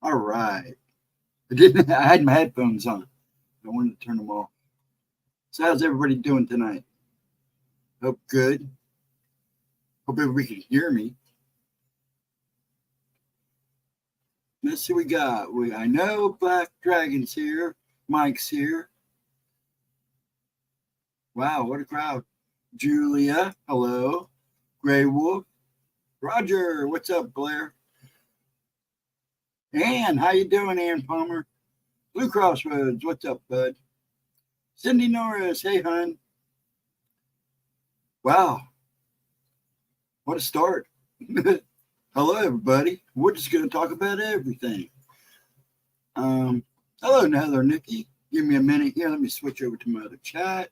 All right. I had my headphones on. I wanted to turn them off. So how's everybody doing tonight? Hope good. Hope everybody can hear me. Let's see what we got. I know Black Dragon's here. Mike's here. Wow, what a crowd. Julia, hello. Grey Wolf. Roger, what's up, Blair? Ann, how you doing, Ann Palmer? Blue Crossroads, what's up, bud? Cindy Norris, hey, hon. Wow, what a start. Hello, everybody. We're just going to talk about everything. Hello, Heather, Nikki. Give me a minute here. Let me switch over to my other chat.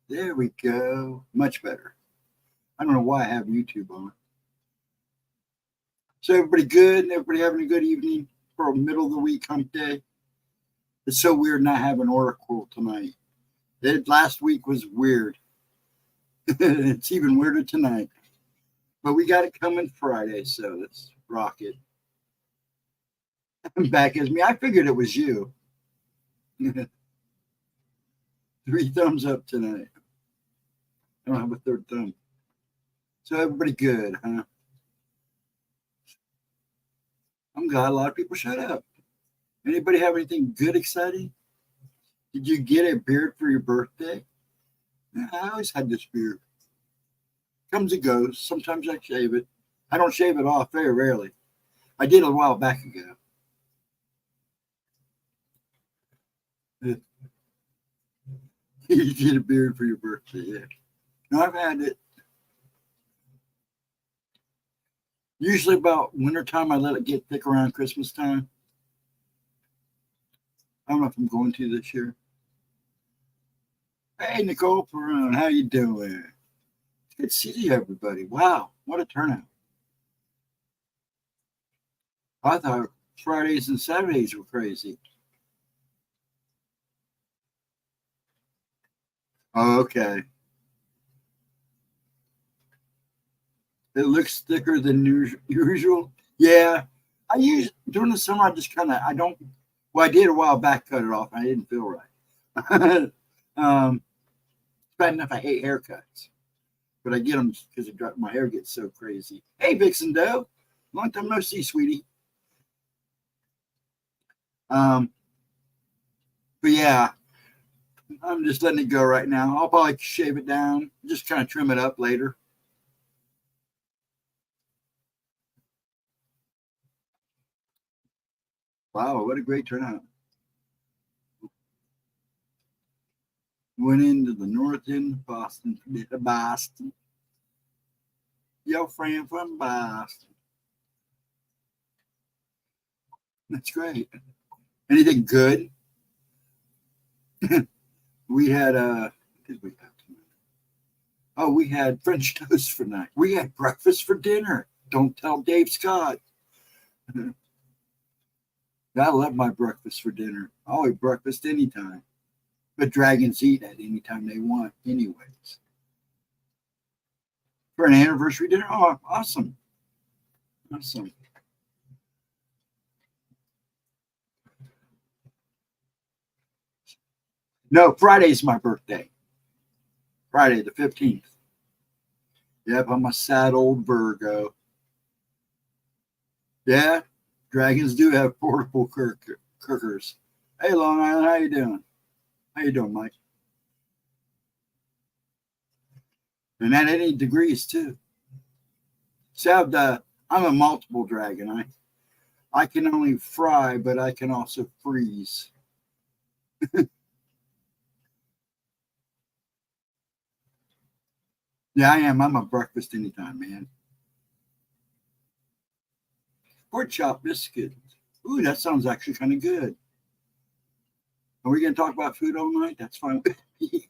There we go. Much better. I don't know why I have YouTube on. So everybody good? Everybody having a good evening for a middle of the week hump day? It's so weird not having Oracle tonight. Last week was weird. It's even weirder tonight. But we got it coming Friday, so let's rock it. I'm back as me. I figured it was you. 3 thumbs up tonight. I don't have a third thumb. So everybody good, huh? I'm glad a lot of people shut up. Anybody have anything good exciting? Did you get a beard for your birthday? I always had this beard. Comes and goes. Sometimes I shave it. I don't shave it off very rarely. I did a while back ago. You get a beard for your birthday, yeah. No, I've had it. Usually about wintertime, I let it get thick around Christmas time. I don't know if I'm going to this year. Hey, Nicole Perone, how you doing? Good to see everybody. Wow, what a turnout. I thought Fridays and Saturdays were crazy. Oh, okay. It looks thicker than usual. Yeah. During the summer, I just kind of, I did a while back, cut it off. And I didn't feel right. It's bad enough I hate haircuts. But I get them because my hair gets so crazy. Hey, Vixen Doe. Long time no see, sweetie. But yeah, I'm just letting it go right now. I'll probably shave it down, just kind of trim it up later. Wow, what a great turnout. Went into the north end of Boston. Boston. Your friend from Boston. That's great. Anything good? We had we had French toast for night. We had breakfast for dinner. Don't tell Dave Scott. I love my breakfast for dinner. I'll eat breakfast anytime. But dragons eat at any time they want, anyways. For an anniversary dinner? Oh, awesome. Awesome. No, Friday's my birthday. Friday, the 15th. Yep, I'm a sad old Virgo. Yeah, dragons do have portable cookers. Hey, Long Island, how you doing? How you doing, Mike? And at any degrees, too. So I'm a multiple dragon. I can only fry, but I can also freeze. Yeah, I am. I'm a breakfast anytime, man. Pork chop biscuit. Ooh, that sounds actually kind of good. Are we going to talk about food all night? That's fine with me.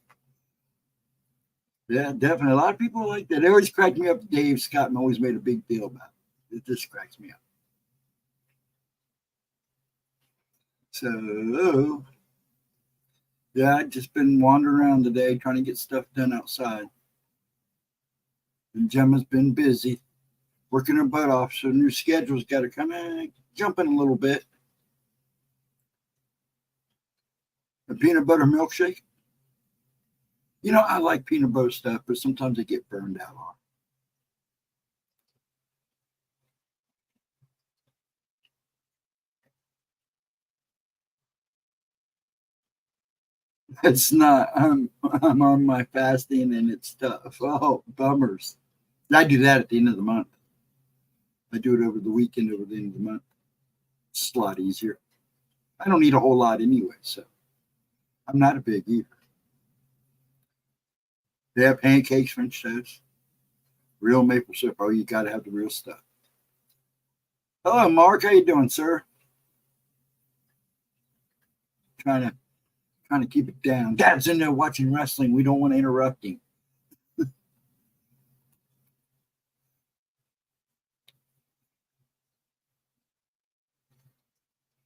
Yeah, definitely. A lot of people like that. They always cracked me up. Dave Scott always made a big deal about it. It just cracks me up. So, yeah, I've just been wandering around today trying to get stuff done outside. And Gemma's been busy working her butt off, so new schedule's got to come in. jumping a little bit. A peanut butter milkshake. You know, I like peanut butter stuff, but sometimes I get burned out on. It's not. I'm on my fasting and it's tough. Oh, bummers. I do that at the end of the month. I do it over the weekend, over the end of the month. It's a lot easier. I don't eat a whole lot anyway, so I'm not a big eater. They have pancakes, French toast, real maple syrup. Oh, you got to have the real stuff. Hello, Mark. How you doing, sir? Trying to keep it down. Dad's in there watching wrestling. We don't want to interrupt him.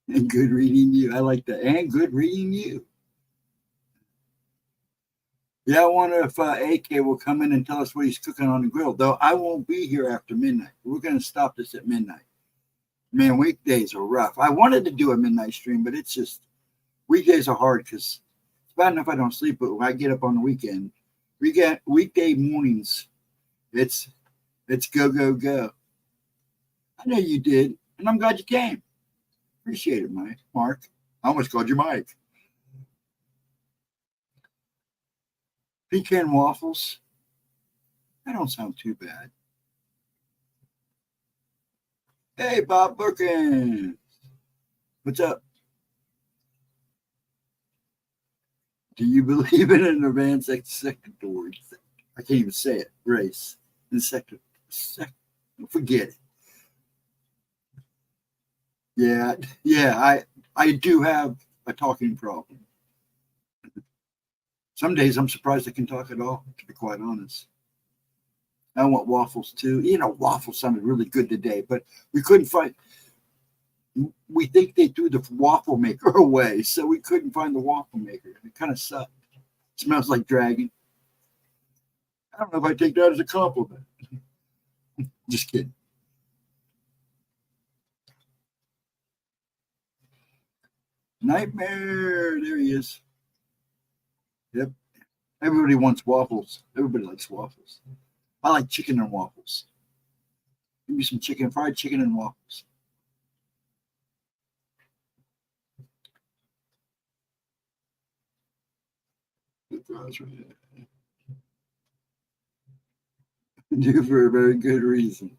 And good reading you. I like that. And good reading you. Yeah, I wonder if AK will come in and tell us what he's cooking on the grill. Though I won't be here after midnight. We're going to stop this at midnight. Man, weekdays are rough. I wanted to do a midnight stream, but it's just weekdays are hard because it's bad enough I don't sleep, but when I get up on the weekend, weekday mornings, it's go, go, go. I know you did, and I'm glad you came. Appreciate it, Mark. I almost called you Mike. Pecan waffles. That don't sound too bad. Hey, Bob Perkins. What's up? Do you believe in an advanced secretary? I can't even say it. Race. Forget it. Yeah. I do have a talking problem. Some days I'm surprised I can talk at all, to be quite honest. I want waffles too. You know, waffles sounded really good today, but we couldn't find. We think they threw the waffle maker away, so we couldn't find the waffle maker. It kind of sucked. It smells like dragon. I don't know if I take that as a compliment. Just kidding. Nightmare. There he is. Yep. Everybody wants waffles. Everybody likes waffles. I like chicken and waffles. Give me some chicken, fried chicken and waffles. Do for a very good reason.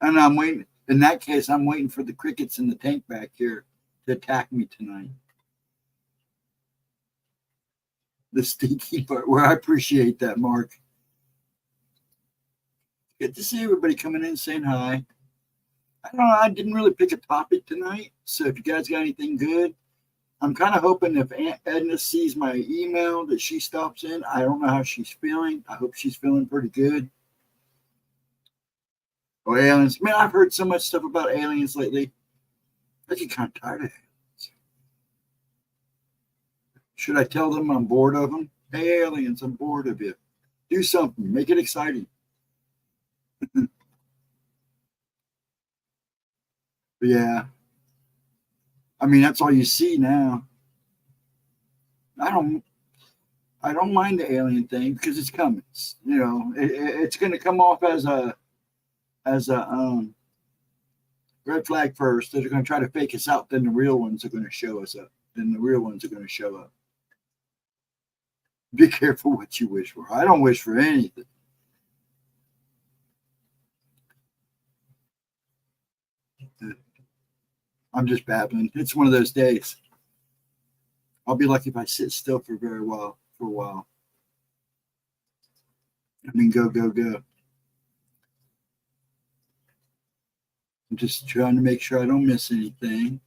And I'm waiting. In that case, I'm waiting for the crickets in the tank back here to attack me tonight. The stinky part, where I appreciate that, Mark. Good to see everybody coming in saying hi. I don't know. I didn't really pick a topic tonight, so if you guys got anything good, I'm kind of hoping if Aunt Edna sees my email that she stops in. I don't know how she's feeling. I hope she's feeling pretty good. Oh, aliens. Man, I've heard so much stuff about aliens lately. I get kind of tired of aliens. Should I tell them I'm bored of them? Hey, aliens, I'm bored of you. Do something. Make it exciting. Yeah. I mean, that's all you see now. I don't mind the alien thing because it's coming. It's going to come off as a red flag first. They're going to try to fake us out. Then the real ones are going to show us up. Be careful what you wish for. I don't wish for anything. I'm just babbling. It's one of those days. I'll be lucky if I sit still for a while. I mean, go. I'm just trying to make sure I don't miss anything.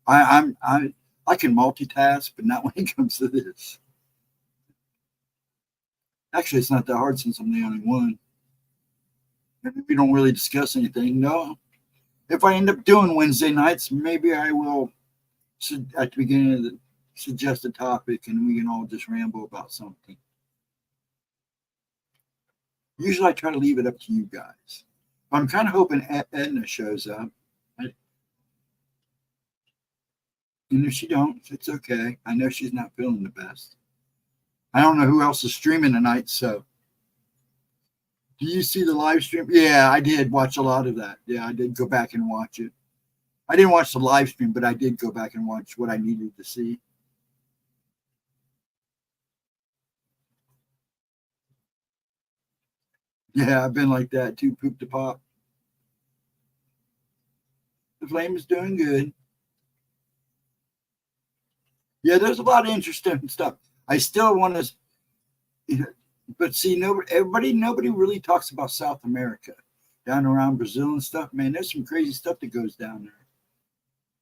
I can multitask, but not when it comes to this. Actually, it's not that hard since I'm the only one. We don't really discuss anything. No. If I end up doing Wednesday nights, maybe I will at the beginning of the suggest a topic and we can all just ramble about something. Usually I try to leave it up to you guys. I'm kind of hoping Edna shows up. And if she don't, it's okay. I know she's not feeling the best. I don't know who else is streaming tonight, so. Do you see the live stream? Yeah, I did watch a lot of that. Yeah, I did go back and watch it. I didn't watch the live stream, but I did go back and watch what I needed to see. Yeah, I've been like that too, poop to pop. The flame is doing good. Yeah, there's a lot of interesting stuff. I still want to, but see, nobody really talks about South America, down around Brazil and stuff. Man, there's some crazy stuff that goes down there.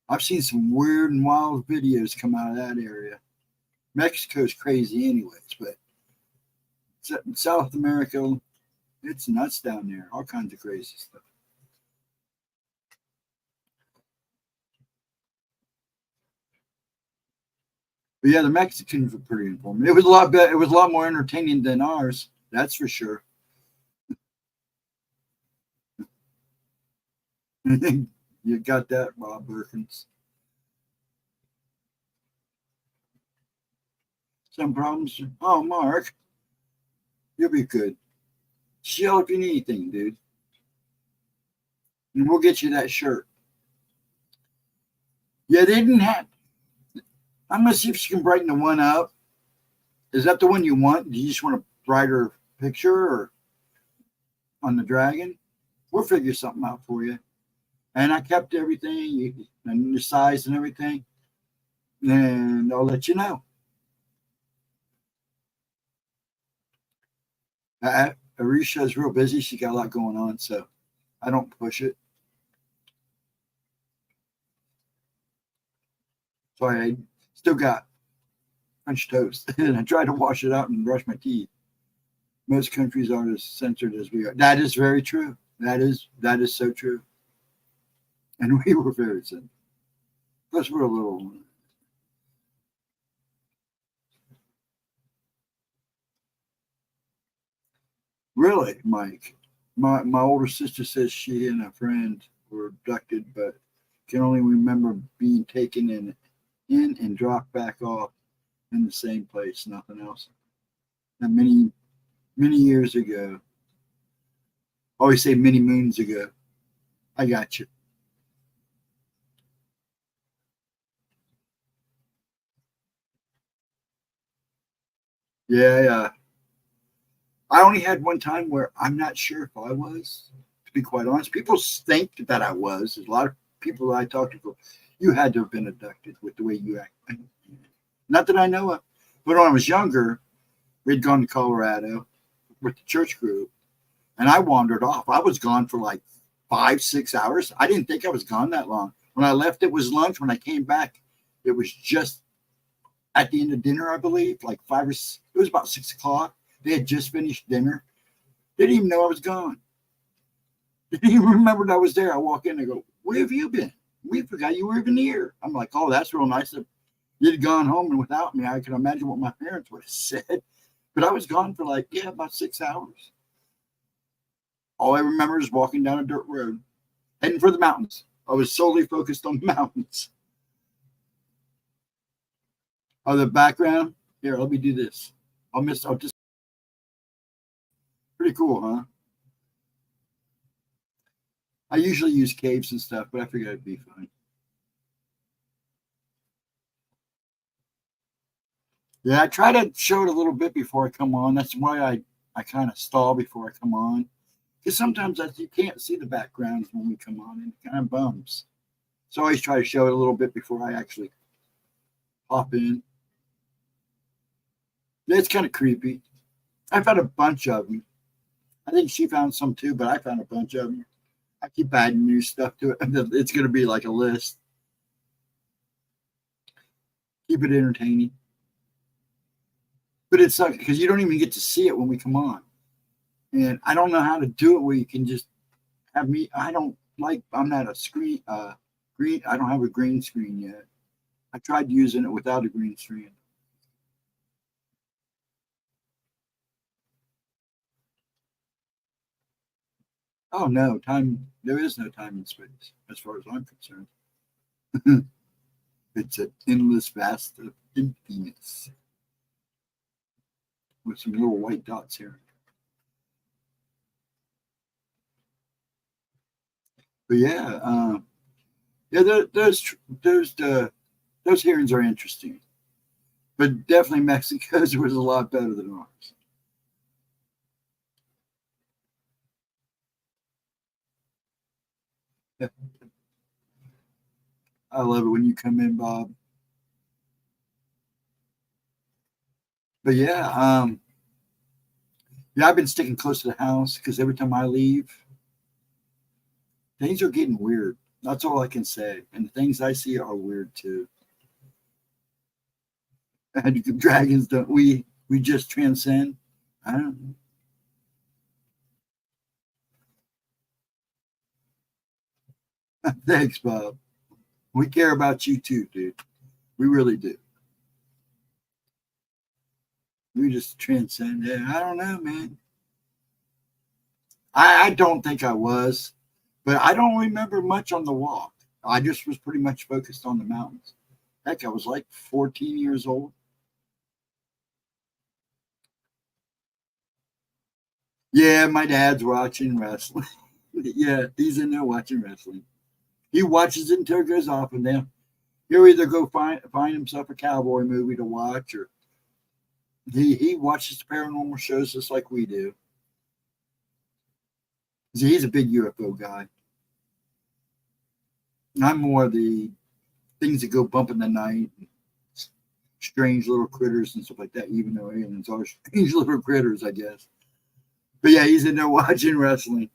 I've seen some weird and wild videos come out of that area. Mexico's crazy, anyways, but South America, it's nuts down there. All kinds of crazy stuff. But yeah, the Mexicans were pretty informative. It was a lot better. It was a lot more entertaining than ours. That's for sure. You got that, Bob Perkins. Some problems. Oh, Mark, you'll be good. Shell if you need anything, dude. And we'll get you that shirt. Yeah, they didn't have. I'm going to see if she can brighten the one up. Is that the one you want? Do you just want a brighter picture or on the dragon? We'll figure something out for you. And I kept everything and the size and everything. And I'll let you know. Arisha is real busy. She got a lot going on, so I don't push it. So I still got French toast, and I try to wash it out and brush my teeth. Most countries aren't as censored as we are. That is very true. That is so true. And we were very censored. Plus, we're a little. Really, Mike? My older sister says she and a friend were abducted, but can only remember being taken in and dropped back off in the same place, nothing else. And many years ago. I always say many moons ago. I got you. Yeah. I only had one time where I'm not sure if I was, to be quite honest. People think that I was. There's a lot of people that I talk to go, you had to have been abducted with the way you act. Not that I know of. But when I was younger, we'd gone to Colorado with the church group, and I wandered off. I was gone for like 5-6 hours. I didn't think I was gone that long. When I left, it was lunch. When I came back, it was just at the end of dinner, I believe, like it was about 6 o'clock. They had just finished dinner. They didn't even know I was gone. They didn't even remember that I was there. I walk in and go, where have you been? We forgot you were even here. I'm like, oh, that's real nice. If you'd gone home and without me, I can imagine what my parents would have said. But I was gone for about 6 hours. All I remember is walking down a dirt road, heading for the mountains. I was solely focused on the mountains. Oh, the background? Here, let me do this. I'll just. Pretty cool, huh? I usually use caves and stuff, but I figured it'd be fun. Yeah, I try to show it a little bit before I come on. That's why I kind of stall before I come on. Because sometimes you can't see the backgrounds when we come on, and it kind of bums. So I always try to show it a little bit before I actually hop in. Yeah, it's kind of creepy. I've had a bunch of them. I think she found some too, but I found a bunch of them. I keep adding new stuff to it. It's going to be like a list. Keep it entertaining. But it sucks because you don't even get to see it when we come on. And I don't know how to do it where you can just have me. I'm not a screen, green. I don't have a green screen yet. I tried using it without a green screen. Oh no, time. There is no time and space, as far as I'm concerned. It's an endless vast of emptiness with some little white dots here. But yeah, yeah, those hearings are interesting, but definitely Mexico's was a lot better than ours. Yeah, I love it when you come in, Bob. But yeah, yeah, I've been sticking close to the house because every time I leave, things are getting weird. That's all I can say. And the things I see are weird too. And dragons don't we just transcend? I don't know. Thanks, Bob. We care about you too, dude. We really do. We just transcend. Yeah, I don't know, man. I don't think I was, but I don't remember much on the walk. I just was pretty much focused on the mountains. Heck, I was like 14 years old. Yeah, my dad's watching wrestling. Yeah, he's in there watching wrestling. He watches it until it goes off, and then he'll either go find himself a cowboy movie to watch, or he watches the paranormal shows just like we do. See, he's a big UFO guy. I'm more the things that go bump in the night, strange little critters and stuff like that. Even though aliens are strange little critters, I guess. But yeah, he's in there watching wrestling.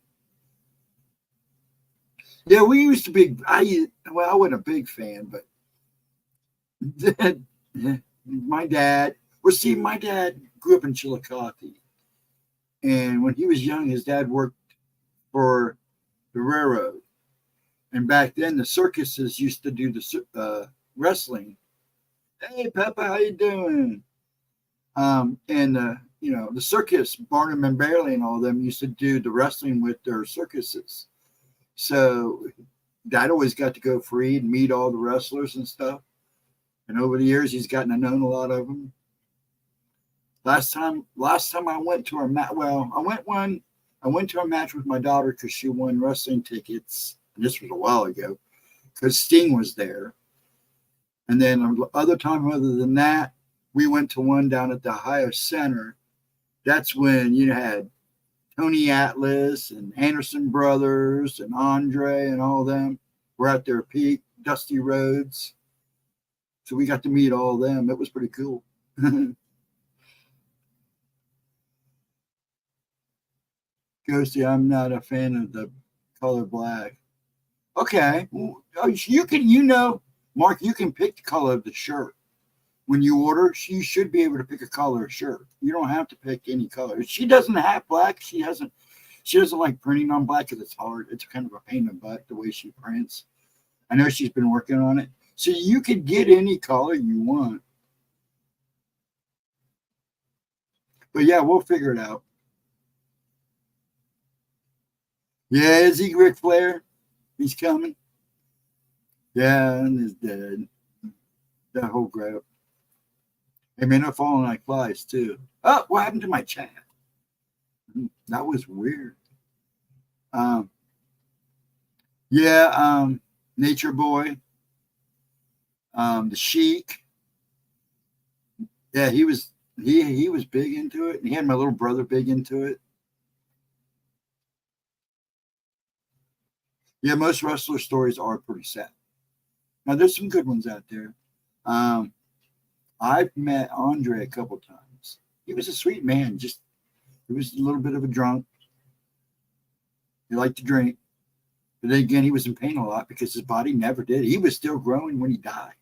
Yeah, we used to be. I wasn't a big fan, but yeah, my dad. Well, see, my dad grew up in Chillicothe, and when he was young, his dad worked for the railroad. And back then, the circuses used to do the wrestling. Hey, Peppa, how you doing? And the circus, Barnum and Bailey, and all of them used to do the wrestling with their circuses. So Dad always got to go free and meet all the wrestlers and stuff. And over the years, he's gotten to know a lot of them. Last time I went to a match. Well, I went to a match with my daughter because she won wrestling tickets. And this was a while ago because Sting was there. And then other time other than that, we went to one down at the Ohio Center. That's when you had Tony Atlas and Anderson Brothers and Andre and all of them were at their peak, Dusty Rhodes. So we got to meet all of them. It was pretty cool. Ghosty, I'm not a fan of the color black. Okay. You can, Mark, you can pick the color of the shirt. When you order, you should be able to pick a color of shirt. You don't have to pick any color. She doesn't have black. She doesn't like printing on black because it's hard. It's kind of a pain in the butt the way she prints. I know she's been working on it. So you could get any color you want. But yeah, we'll figure it out. Yeah, is he Ric Flair? He's coming. Yeah, and his dad. That whole group. Hey man, they're falling like flies too. Oh, what happened to my chat? That was weird. Um, yeah, Nature Boy, the Sheik. Yeah, he was big into it, and he had my little brother big into it. Yeah, most wrestler stories are pretty sad. Now there's some good ones out there. Um, I've met Andre a couple times. He was a sweet man. Just he was a little bit of a drunk. He liked to drink, but then again, he was in pain a lot because his body never did. He was still growing when he died.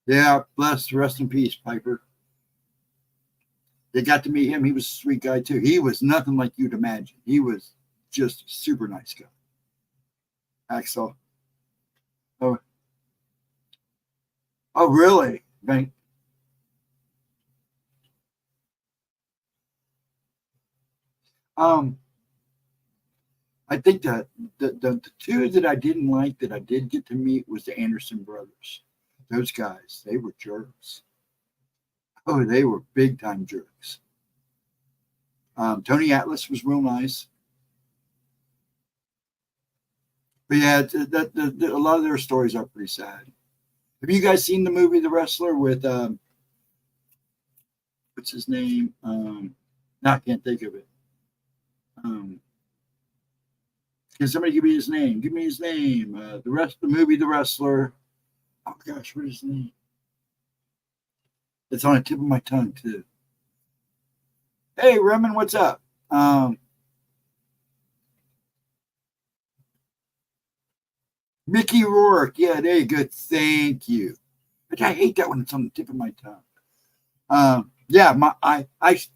Yeah, bless, rest in peace, Piper. They got to meet him. He was a sweet guy too. He was nothing like you'd imagine. He was just a super nice guy. Axel. Oh, oh, really? Um, I think that the two that I didn't like that I did get to meet was the Anderson brothers. Those guys, they were jerks. Oh, they were big time jerks. Tony Atlas was real nice, but yeah, a lot of their stories are pretty sad. Have you guys seen the movie The Wrestler with what's his name? No, I can't think of it. Can somebody give me his name? Give me his name. The movie The Wrestler. Oh gosh, what is his name? It's on the tip of my tongue too. Hey, Remen, what's up? Mickey Rourke. Yeah, there you go. Thank you. But I hate that when it's on the tip of my tongue. Yeah, I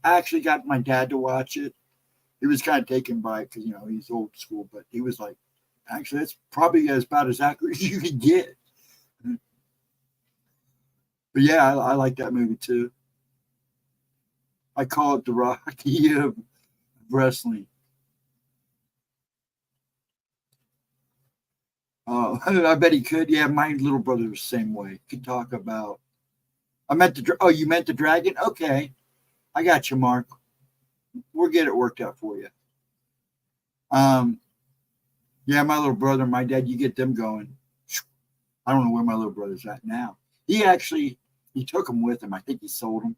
actually got my dad to watch it. He was kind of taken by it because he's old school, but he was like, actually, that's probably about as accurate as you could get. But yeah, I like that movie too. I call it the Rocky of wrestling. Oh, I bet he could. Yeah, my little brother was the same way. Could talk about. You meant the dragon? Okay, I got you, Mark. We'll get it worked out for you. Yeah, my little brother and my dad, you get them going. I don't know where my little brother's at now. He took them with him. I think he sold them.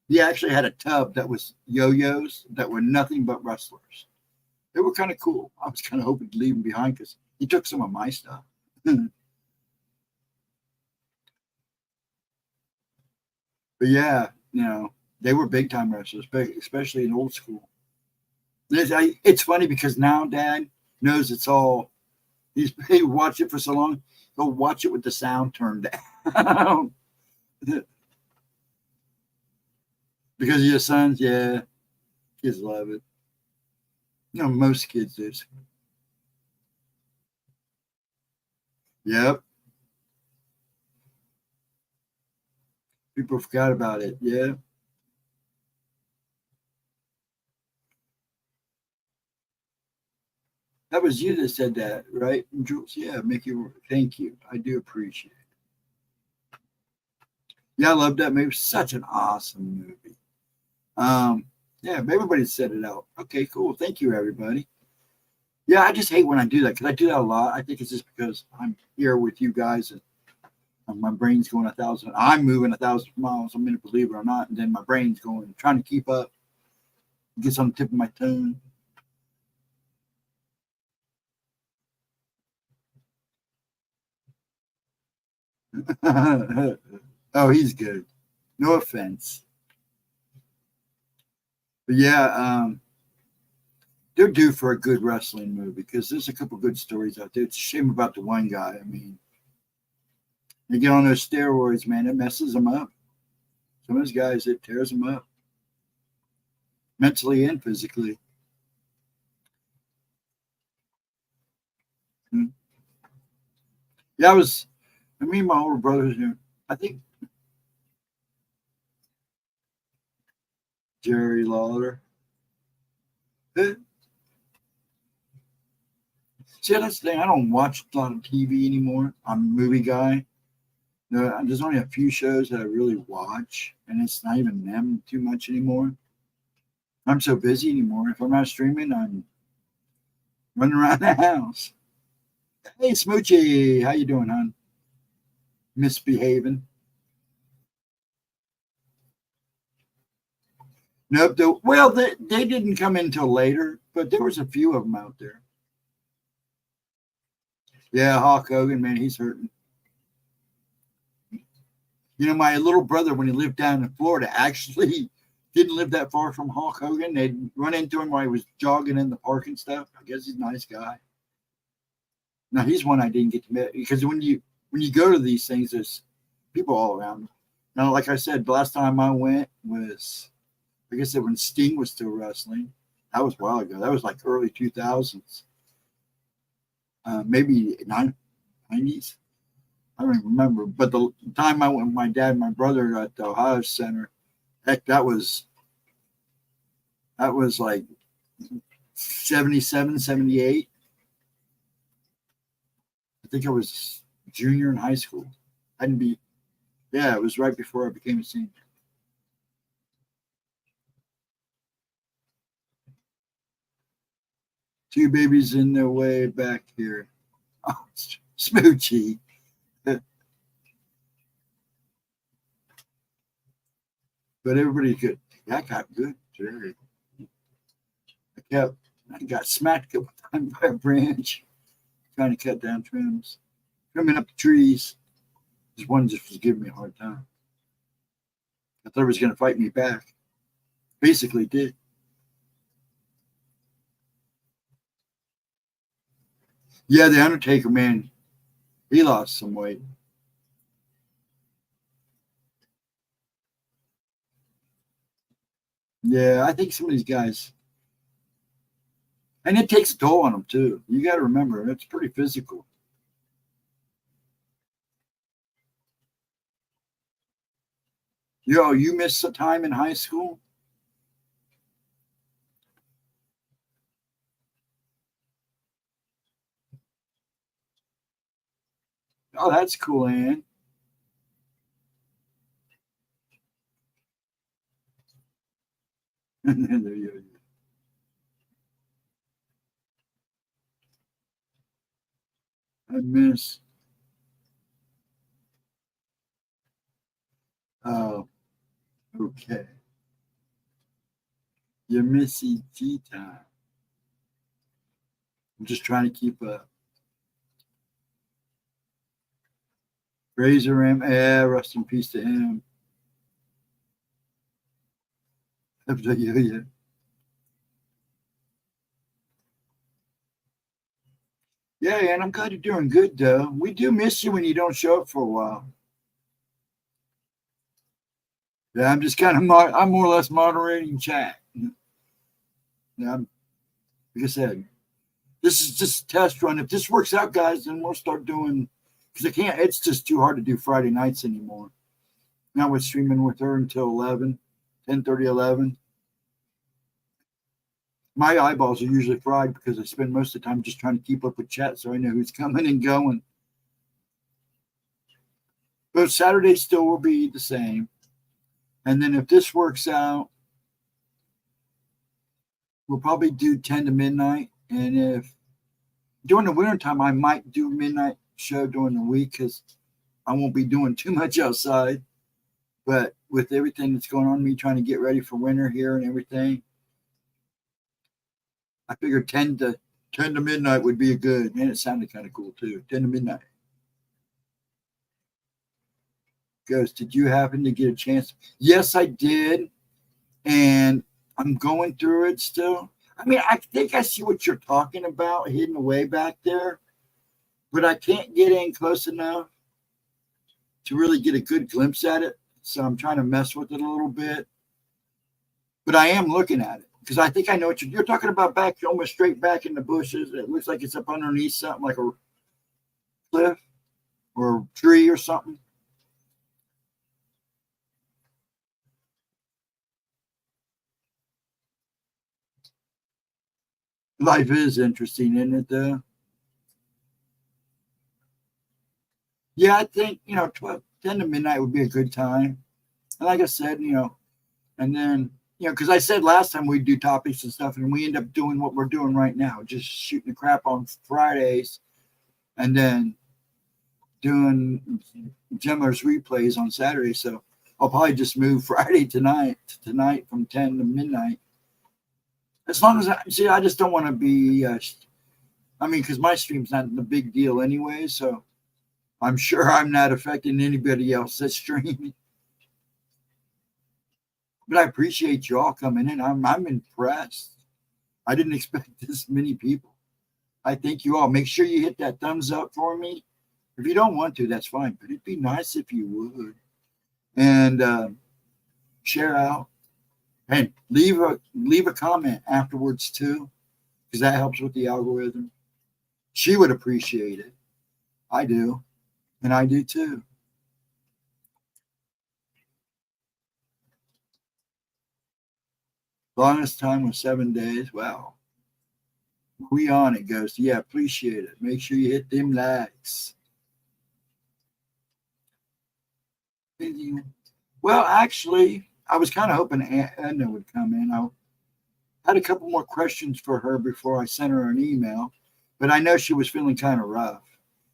He actually had a tub that was yo-yos that were nothing but wrestlers. They were kind of cool. I was kind of hoping to leave them behind because he took some of my stuff. But yeah, they were big time wrestlers, especially in old school. It's funny because now Dad knows it's all. He watched it for so long. He'll watch it with the sound turned down. Because of your sons, yeah, kids love it. Most kids do. Yep. People forgot about it. Yeah. That was you that said that, right, Jules? Yeah, Mickey. Thank you. I do appreciate it. Yeah, I love that movie. Such an awesome movie. Yeah, everybody said it out. Okay, cool. Thank you, everybody. Yeah, I just hate when I do that because I do that a lot. I think it's just because I'm here with you guys and my brain's going 1,000. I'm moving 1,000 miles a minute, believe it or not, and then my brain's going trying to keep up. It gets on the tip of my tongue. Oh, he's good. No offense. But yeah, they're due for a good wrestling movie because there's a couple good stories out there. It's a shame about the one guy. I mean, they get on those steroids, man. It messes them up. Some of those guys, it tears them up mentally and physically. Yeah, me and my older brothers here. I think Jerry Lawler. See, that's the thing. I don't watch a lot of TV anymore. I'm a movie guy. There's only a few shows that I really watch, and it's not even them too much anymore. I'm so busy anymore. If I'm not streaming, I'm running around the house. Hey, Smoochie, how you doing, hon? Misbehaving. Nope. Well, they didn't come in till later, but there was a few of them out there. Yeah, Hulk Hogan, man, he's hurting. My little brother, when he lived down in Florida, actually didn't live that far from Hulk Hogan. They'd run into him while he was jogging in the park and stuff. I guess he's a nice guy. Now he's one I didn't get to meet because when you go to these things, there's people all around. Now, like I said, the last time I went was, like I said, when Sting was still wrestling. That was a while ago. That was like early 2000s, maybe 90s. I don't even remember. But the time I went with my dad and my brother at the Ohio Center, heck, that was like 77, 78. I think I was junior in high school. I didn't be, yeah, it was right before I became a senior. Two babies in their way back here. Oh, smoochy. But everybody good. I got good today. I got smacked a couple times by a branch trying to cut down trims, trimming up the trees. This one just was giving me a hard time. I thought he was going to fight me back. Basically did. Yeah, the Undertaker, man, he lost some weight. Yeah, I think some of these guys, and it takes a toll on them too. You got to remember, it's pretty physical. Yo, you missed some time in high school? Oh, that's cool, Ann. There you go. I miss. Oh, okay. You miss ET time. I'm just trying to keep up. Razor Ram, yeah, rest in peace to him. Yeah. Yeah, and I'm glad you're doing good, though. We do miss you when you don't show up for a while. Yeah, I'm just kind of, I'm more or less moderating chat. Yeah, like I said, this is just a test run. If this works out, guys, then we'll start doing, because I can't, it's just too hard to do Friday nights anymore. Now we're streaming with her until 11, 10:30, 11. My eyeballs are usually fried because I spend most of the time just trying to keep up with chat so I know who's coming and going. But Saturday still will be the same. And then if this works out, we'll probably do 10 to midnight. And if during the wintertime, I might do midnight show during the week because I won't be doing too much outside. But with everything that's going on, me trying to get ready for winter here and everything, I figured 10 to midnight would be a good. And it sounded kind of cool too. 10 to midnight. Ghost, did you happen to get a chance? Yes, I did. And I'm going through it still. I mean, I think I see what you're talking about hidden away back there, but I can't get in close enough to really get a good glimpse at it. So I'm trying to mess with it a little bit. But I am looking at it because I think I know what you're talking about back, almost straight back in the bushes. It looks like it's up underneath something like a cliff or a tree or something. Life is interesting, isn't it, though? Yeah, I think, 12, 10 to midnight would be a good time. And like I said, and then, because I said last time we'd do topics and stuff, and we end up doing what we're doing right now, just shooting the crap on Fridays and then doing Gemma's replays on Saturday. So I'll probably just move Friday to tonight from 10 to midnight. As long as I just don't want to be, because my stream's not a big deal anyway. So I'm sure I'm not affecting anybody else that's streaming. But I appreciate you all coming in. I'm impressed. I didn't expect this many people. I thank you all. Make sure you hit that thumbs up for me. If you don't want to, that's fine. But it'd be nice if you would. And share out. And leave a comment afterwards too, because that helps with the algorithm. She would appreciate it. I do. And I do too. Longest time was 7 days. Wow. We on it, Ghost. Yeah, appreciate it. Make sure you hit them likes. Well, actually, I was kind of hoping Edna would come in. I had a couple more questions for her before I sent her an email, but I know she was feeling kind of rough.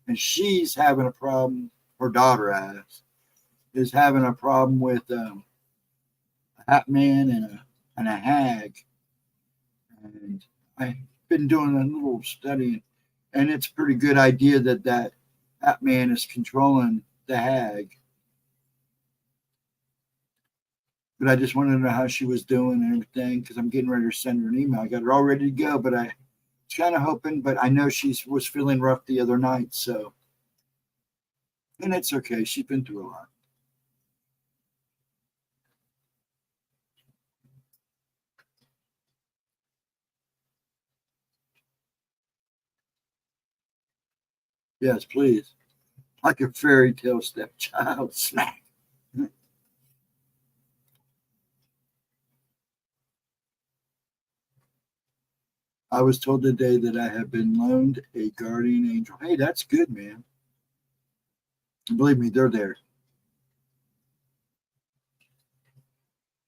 And she's having a problem, her daughter is having a problem with a hat man and a hag. And I've been doing a little study, and it's a pretty good idea that hat man is controlling the hag. But I just wanted to know how she was doing and everything because I'm getting ready to send her an email. I got her all ready to go, but I was kind of hoping, but I know she was feeling rough the other night. So, and it's okay. She's been through a lot. Yes, please. Like a fairy tale stepchild. Smack. I was told today that I have been loaned a guardian angel. Hey, that's good, man. Believe me, they're there.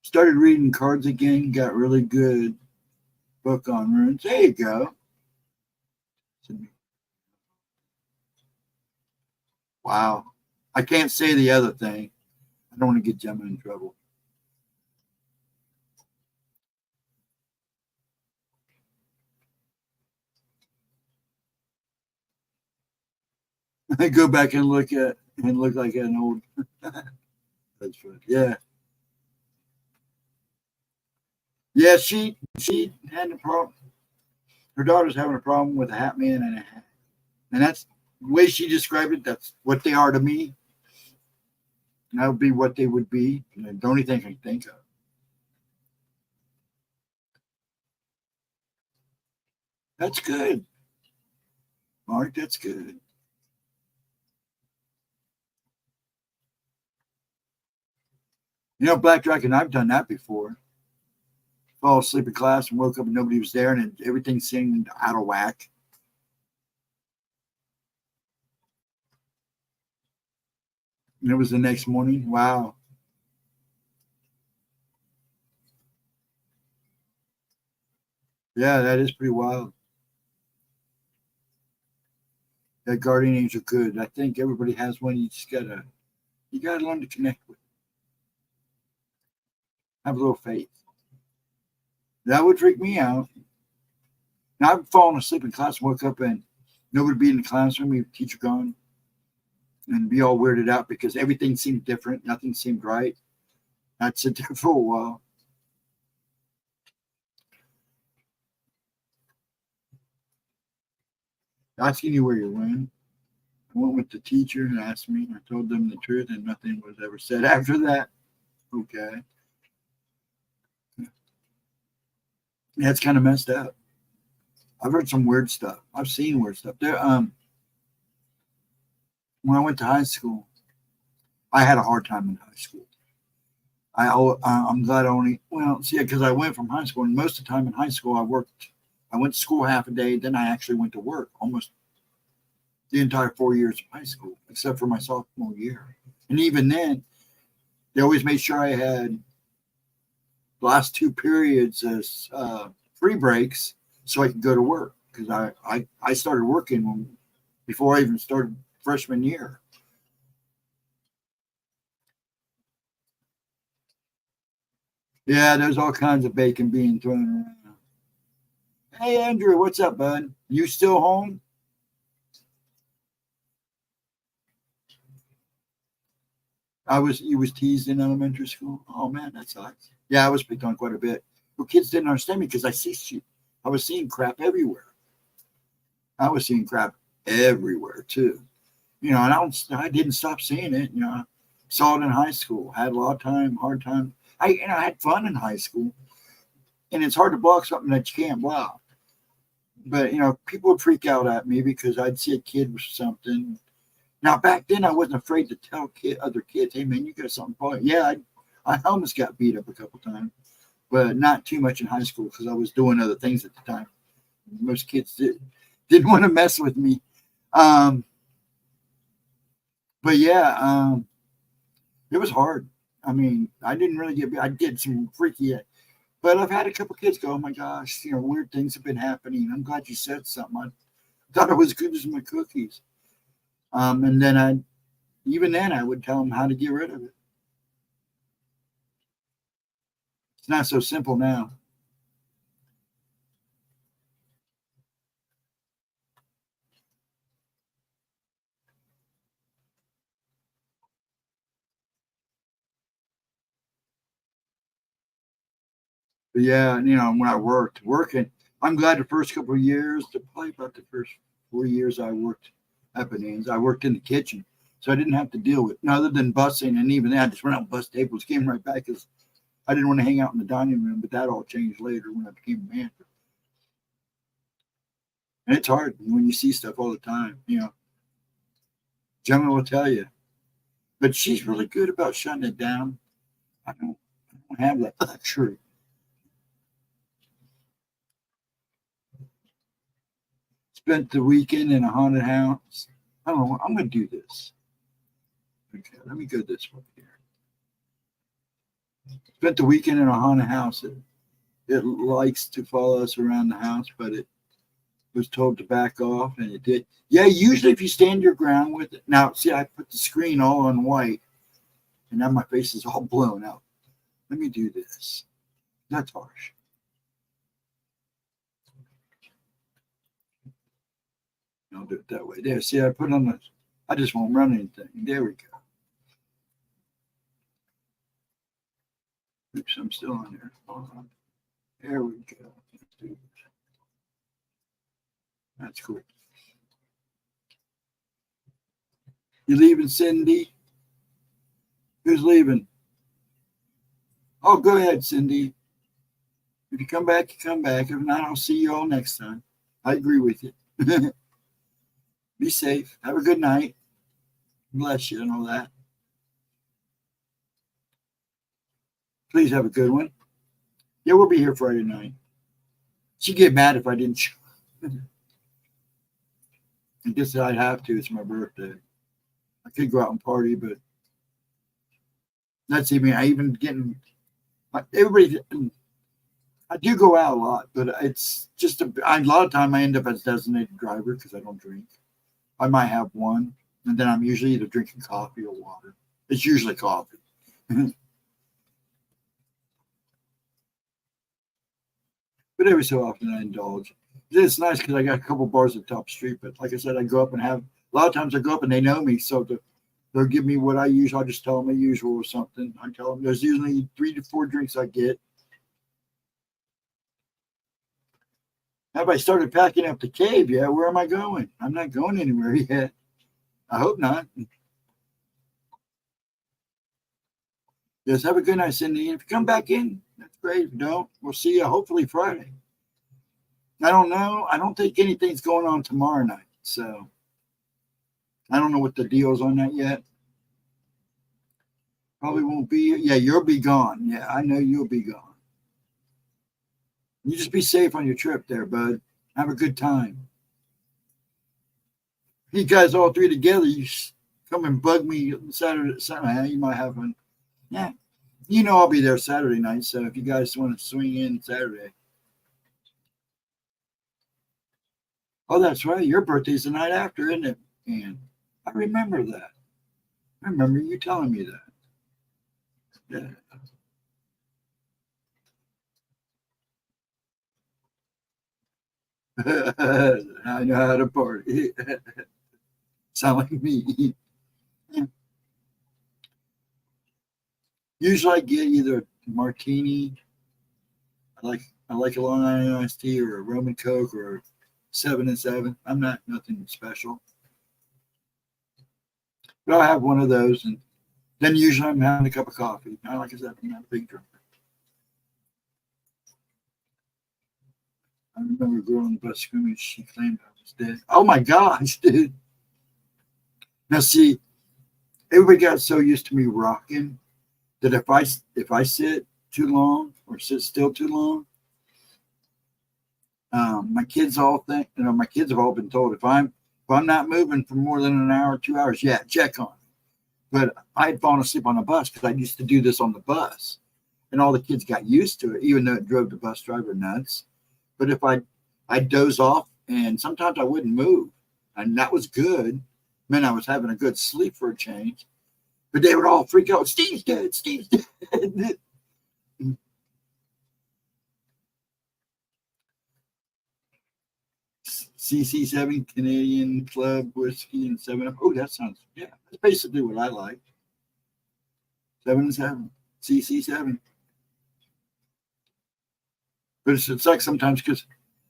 Started reading cards again. Got really good book on runes. There you go. Wow. I can't say the other thing. I don't want to get Gemma in trouble. I go back and look like an old. That's funny. Yeah. Yeah, she had a problem. Her daughter's having a problem with a hat man and a hat. And that's the way she described it. That's what they are to me. And that would be what they would be. And the only thing I can think of. That's good, Mark. That's good. You know, Black Dragon, I've done that before. Fall asleep in class and woke up and nobody was there and everything seemed out of whack. And it was the next morning. Wow. Yeah, that is pretty wild. That guardian angel good. I think everybody has one. You gotta learn to connect with. Have a little faith. That would freak me out. Now I've fallen asleep in class and woke up and nobody be in the classroom, your teacher gone, and be all weirded out because everything seemed different, nothing seemed right. I'd sit there for a while. Asking you where you went. I went with the teacher and asked me. I told them the truth and nothing was ever said after that. Okay. That's kind of messed up. I've heard some weird stuff. I've seen weird stuff. When I went to high school, I had a hard time in high school. I'm glad I only see because I went from high school and most of the time in high school I worked. I went to school half a day, then I actually went to work almost the entire 4 years of high school, except for my sophomore year. And even then, they always made sure I had the last two periods as free breaks so I could go to work because I started working before I even started freshman year. Yeah, there's all kinds of bacon being thrown around. Hey, Andrew, what's up, bud? You still home? You was teased in elementary school. Oh man, that sucks. Yeah, I was picked on quite a bit. But kids didn't understand me because I was seeing crap everywhere. I was seeing crap everywhere too. And I didn't stop seeing it. I saw it in high school. Had a lot of time, hard time. I had fun in high school, and it's hard to block something that you can't block. But people would freak out at me because I'd see a kid with something. Now back then, I wasn't afraid to tell other kids, "Hey man, you got something for you." Yeah, I almost got beat up a couple times, but not too much in high school because I was doing other things at the time. Most kids didn't want to mess with me. But yeah, it was hard. I mean, I didn't really I did some freaky, but I've had a couple kids go, oh my gosh, weird things have been happening. I'm glad you said something. I thought it was good as my cookies. And then even then I would tell them how to get rid of it. It's not so simple now. But yeah, when I working, I'm glad the first couple of years, probably about the first 4 years I worked at Bonanza, I worked in the kitchen. So I didn't have to deal with, other than busing, and even that, I just went out and bust tables, came right back because I didn't want to hang out in the dining room, but that all changed later when I became a manager. And it's hard when you see stuff all the time, Gemma will tell you. But she's really good about shutting it down. I don't have that luxury. Spent the weekend in a haunted house. I don't know. I'm going to do this. Okay, let me go this way here. Spent the weekend in a haunted house. It likes to follow us around the house, but it was told to back off, and it did. Yeah, usually if you stand your ground with it. Now, see, I put the screen all on white, and now my face is all blown out. Let me do this. That's harsh. I'll do it that way. There, see, I put on the, I just won't run anything. There we go. Oops, I'm still on there. Hold on. There we go. Let's do this. That's cool. You leaving, Cindy? Who's leaving? Oh, go ahead, Cindy. If you come back, you come back. If not, I'll see you all next time. I agree with you. Be safe. Have a good night. Bless you and all that. Please have a good one. Yeah, we'll be here Friday night. She'd get mad if I didn't show. I guess I'd have to. It's my birthday. I could go out and party, but that's even. I even getting everybody. I do go out a lot, but it's just a lot of time I end up as designated driver because I don't drink. I might have one, and then I'm usually either drinking coffee or water. It's usually coffee. But every so often I indulge. It's nice because I got a couple bars at Top Street, but like I said, I go up and have, a lot of times I go up and they know me, so they'll give me what I use. I'll just tell them a usual or something. I tell them there's usually 3 to 4 drinks I get. Have I started packing up the cave yet? Where am I going? I'm not going anywhere yet. I hope not. Yes, have a good night, Cindy. If you come back in, that's great. If you don't, we'll see you hopefully Friday. I don't know. I don't think anything's going on tomorrow night. So I don't know what the deal is on that yet. Probably won't be. Yeah, you'll be gone. Yeah, I know you'll be gone. You just be safe on your trip there, bud. Have a good time. You guys all 3 together, you come and bug me Saturday. You might have one. Yeah. I'll be there Saturday night. So if you guys want to swing in Saturday. Oh, that's right. Your birthday's the night after, isn't it? And I remember that. I remember you telling me that. Yeah. I know how to party. Sound like me. Usually I get either a martini. I like a Long Island iced tea or a rum and coke or 7 and 7. I'm not nothing special. But I'll have one of those, and then usually I'm having a cup of coffee. Now, like I said, I'm not a big drinker. I remember a girl on the bus screaming, she claimed I was dead. Oh my gosh, dude. Now see, everybody got so used to me rocking that if I sit too long or sit still too long, My kids all think, my kids have all been told if I'm not moving for more than an hour, 2 hours, yeah, check on me. But I had fallen asleep on the bus because I used to do this on the bus, and all the kids got used to it, even though it drove the bus driver nuts. But if I'd doze off, and sometimes I wouldn't move, and that was good. Meant I was having a good sleep for a change. But they would all freak out. Steve's dead. Steve's dead. CC7 Canadian Club Whiskey and 7 Up. Oh, that sounds, yeah, that's basically what I like. 7 and 7. CC7. But it's like sometimes because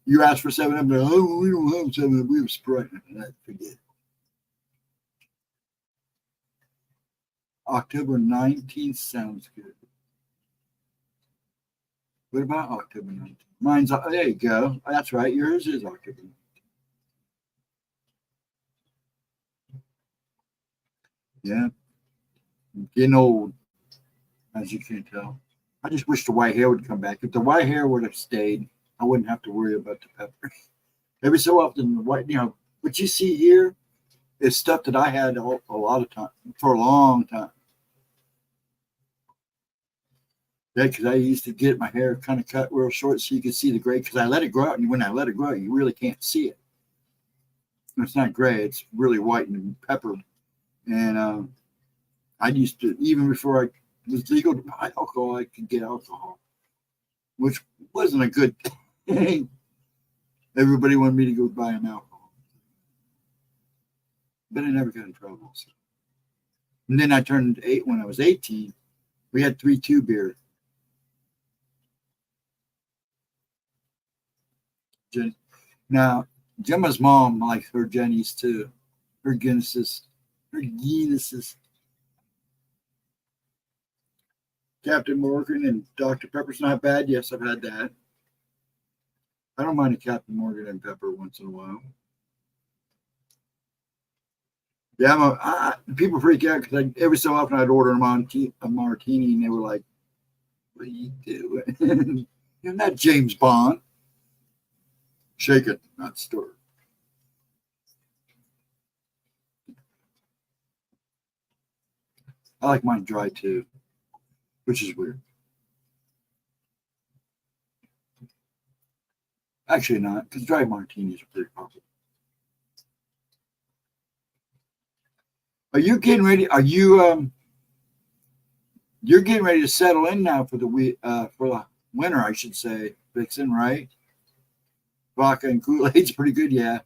you ask for 7 Up, oh, we don't have 7 Up, we have Sprite. And I forget. October 19th sounds good. What about October 19th? Mine's, there you go. That's right. Yours is October 19th. Yeah. I'm getting old, as you can tell. I just wish the white hair would come back. If the white hair would have stayed, I wouldn't have to worry about the pepper. Every so often, the white, what you see here is stuff that I had a lot of time, for a long time. Yeah, because I used to get my hair kind of cut real short so you could see the gray. Because I let it grow out, and when I let it grow out, you really can't see it. It's not gray; it's really white and pepper. And I used to, even before I was legal to buy alcohol, I could get alcohol, which wasn't a good thing. Everybody wanted me to go buy them alcohol, but I never got in trouble. So. And then I turned 8 when I was 18. We had 3-2 beer. Now, Gemma's mom likes her Jenny's too. Her Guinnesses. Her Guinnesses. Captain Morgan and Dr. Pepper's not bad. Yes, I've had that. I don't mind a Captain Morgan and Pepper once in a while. Yeah, people freak out because every so often I'd order a martini and they were like, "What are you doing? You're not James Bond." Shake it, not stir. I like mine dry too, which is weird. Actually, not, because dry martinis are pretty popular. Are you getting ready? You're getting ready to settle in now for the winter, I should say, Vixen, right? Vodka and Kool-Aid's pretty good, yeah.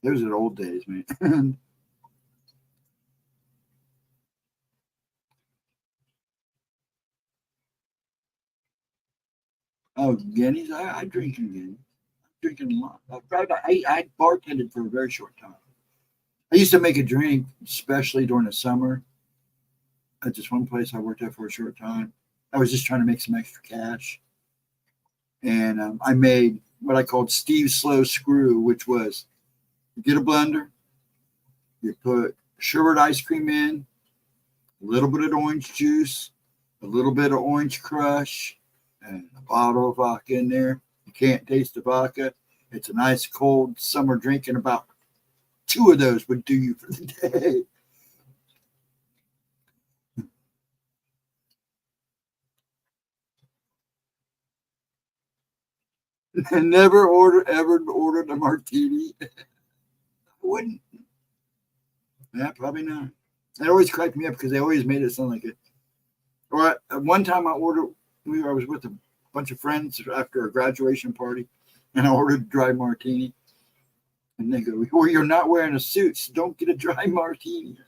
Those are the old days, man. Oh, Guineas? I drink in Guineas. I'm drinking a lot. I bartended for a very short time. I used to make a drink, especially during the summer. At just one place I worked at for a short time. I was just trying to make some extra cash. And I made what I called Steve's Slow Screw, which was you get a blender, you put sherbet ice cream in, a little bit of orange juice, a little bit of orange crush, and a bottle of vodka in there. You can't taste the vodka. It's a nice cold summer drink, and about 2 of those would do you for the day. I never ever ordered a martini. I wouldn't. Yeah, probably not. It always cracked me up because they always made it sound like it. Or one time I was with a bunch of friends after a graduation party, and I ordered a dry martini. And they go, "Well, you're not wearing a suit, so don't get a dry martini."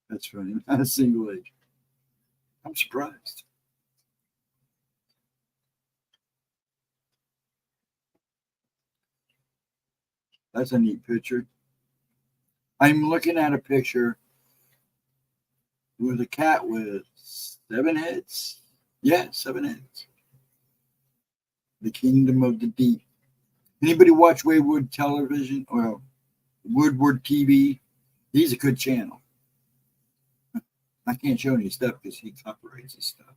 That's funny. Not a single age. I'm surprised. That's a neat picture. I'm looking at a picture with a cat with 7 heads. Yeah, 7 heads. The kingdom of the deep. Anybody watch Wayward Television or Woodward TV? He's a good channel. I can't show any stuff because he copyrights his stuff.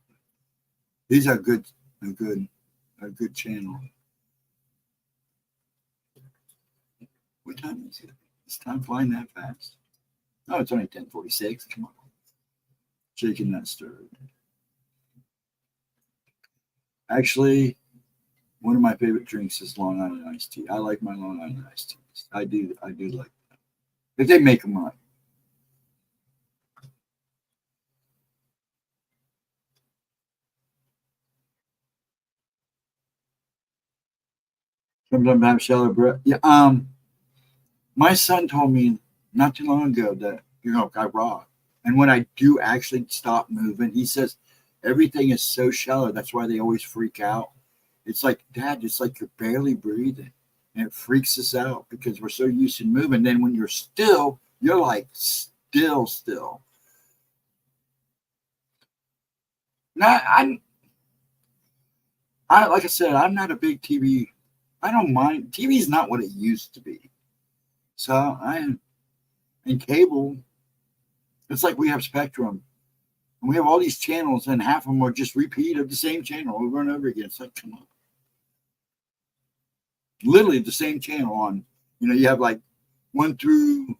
These are a good channel. What time is it? Is time flying that fast? Oh, it's only 10:46. Come on. Shaking that stirred. Actually, one of my favorite drinks is Long Island iced tea. I like my Long Island iced teas. I do like that. If they make them right. Sometimes I have shallow breath. Yeah. My son told me not too long ago that I rock, and when I do actually stop moving, he says everything is so shallow. That's why they always freak out. It's like, Dad, it's like you're barely breathing, and it freaks us out because we're so used to moving. Then when you're still, you're like still. Now, I like I said, I'm not a big TV. I don't mind. TV is not what it used to be. So in cable, it's like we have Spectrum, and we have all these channels, and half of them are just repeat of the same channel over and over again. It's like, come on, literally the same channel on. You have like 1 through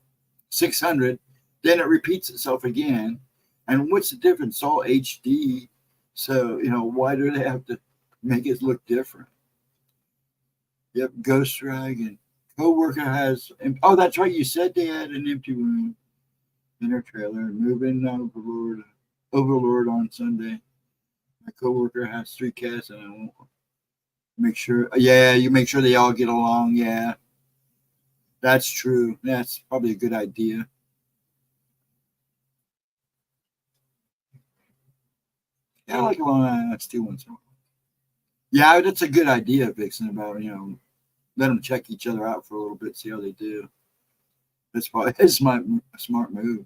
600, then it repeats itself again. And what's the difference? It's all HD. So why do they have to make it look different? Yep, Ghost Dragon. Co-worker has. Oh, that's right. You said they had an empty room in her trailer. Moving Overlord on Sunday. My co-worker has 3 cats, and I won't make sure. Yeah, you make sure they all get along. Yeah, that's true. That's probably a good idea. Yeah, I like Long Island. That's 2 once in a while. Yeah, that's a good idea, Vixen. About let them check each other out for a little bit, see how they do. That's probably it's my smart move.